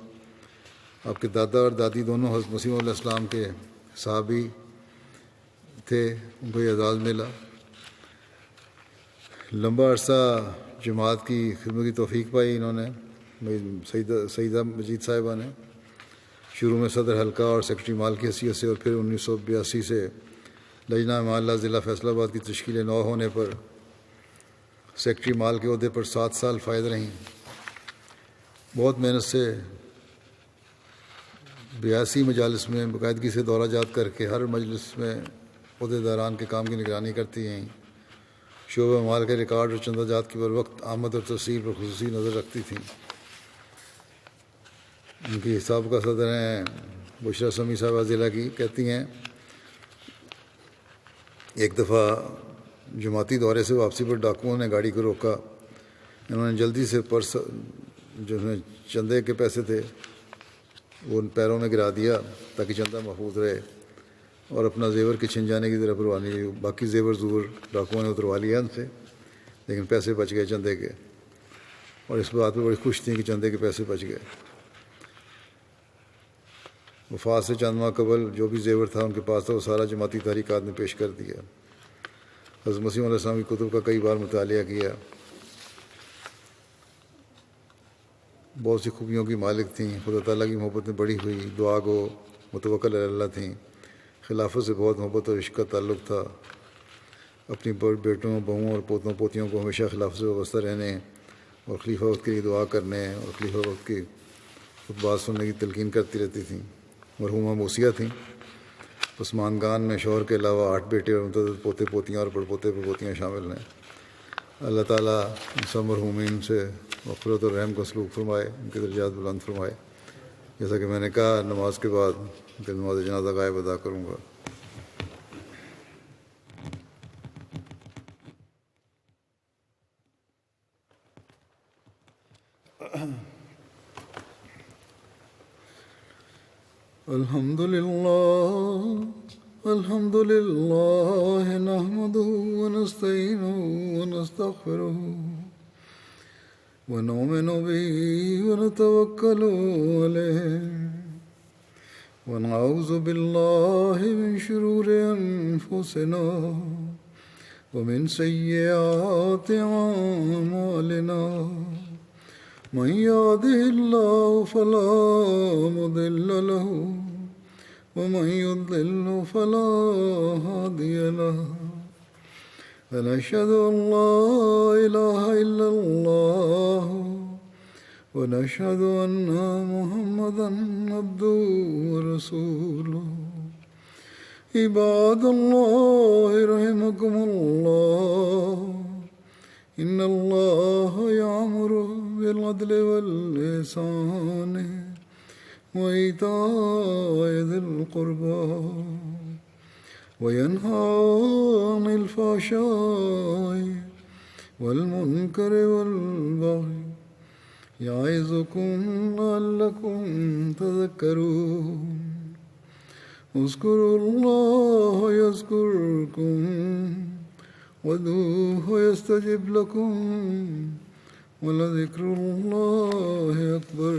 S2: آپ کے دادا اور دادی دونوں حضرت مسیح علیہ السلام کے صحابی تھے، ان کو یہ اعزاز ملا۔ لمبا عرصہ جماعت کی خدمت کی توفیق پائی انہوں نے، سیدہ مجید صاحبہ نے۔ شروع میں صدر حلقہ اور سیکرٹری مال کی حیثیت سے، اور پھر 1982 سے لجنہ معلّہ ضلع فیصل آباد کی تشکیل نو ہونے پر سیکرٹری مال کے عہدے پر 7 سال فائز رہیں۔ بہت محنت سے 82 مجالس میں باقاعدگی سے دورہ جات کر کے ہر مجلس میں عہدے داران کے کام کی نگرانی کرتی ہیں، شعبہ مال کے ریکارڈ اور چندہ جات کی بر وقت آمد اور تفصیل پر خصوصی نظر رکھتی تھیں۔ ان کی حساب کا صدر ہیں بشرا سمی صاحبہ ضلع کی، کہتی ہیں ایک دفعہ جماعتی دورے سے واپسی پر ڈاکوؤں نے گاڑی کو روکا۔ انہوں نے جلدی سے پرس جو چندے کے پیسے تھے وہ ان پیروں میں گرا دیا تاکہ چندہ محفوظ رہے، اور اپنا زیور کے چھن جانے کی طرف روانی ہوئی۔ باقی زیور زور ڈاکوؤں نے اتروا لیا ان سے، لیکن پیسے بچ گئے چندے کے، اور اس بات پہ بڑی خوش تھیں کہ چندے کے پیسے بچ گئے۔ وفات سے چند ماہ قبل جو بھی زیور تھا ان کے پاس تھا وہ سارا جماعتی تحریکات نے پیش کر دیا۔ حضرت مسیح علیہ السلام کی کتب کا کئی بار مطالعہ کیا۔ بہت سی خوبیوں کی مالک تھیں، خدا تعالیٰ کی محبت میں بڑی ہوئی، دعا گو، متوکل علی اللہ تھیں۔ خلافت سے بہت محبت اور عشق کا تعلق تھا۔ اپنی بیٹوں، بہوؤں اور پوتوں پوتیوں کو ہمیشہ خلافت سے وابستہ رہنے اور خلیفہ وقت کے لیے دعا کرنے اور خلیفہ وقت کی خطبات سننے کی تلقین کرتی رہتی تھیں۔ مرحومہ موسیہ تھیں۔ پسماندگان میں شوہر کے علاوہ 8 بیٹے اور متعدد پوتے پوتیاں اور پڑپوتے پڑپوتیاں شامل ہیں۔ اللہ تعالیٰ ان سب مرحومین سے مغفرت اور رحم کا سلوک فرمائے، ان کے درجات بلند فرمائے۔ جیسا کہ میں نے کہا، نماز کے بعد نماز جنازہ غائب ادا کروں گا۔ الحمد للہ نحمده ونستعینه ونستغفره ونؤمن به ونتوکل علیہ ونعوذ باللہ من شرور انفسنا ومن سیئات اعمالنا من يهده الله فلا مضل له ومن يضلل فلا هادي له ونشهد أن لا إله إلا الله ونشهد أن محمدا عبده ورسوله عباد الله رحمكم الله إن الله يأمر بالعدل والإحسان وإيتاء ذي القربى وينهى عن الفحشاء والمنكر والبغي يعظكم لعلكم تذكرون اذكروا الله يذكركم وادعوه يستجب لكم ولذكر الله أكبر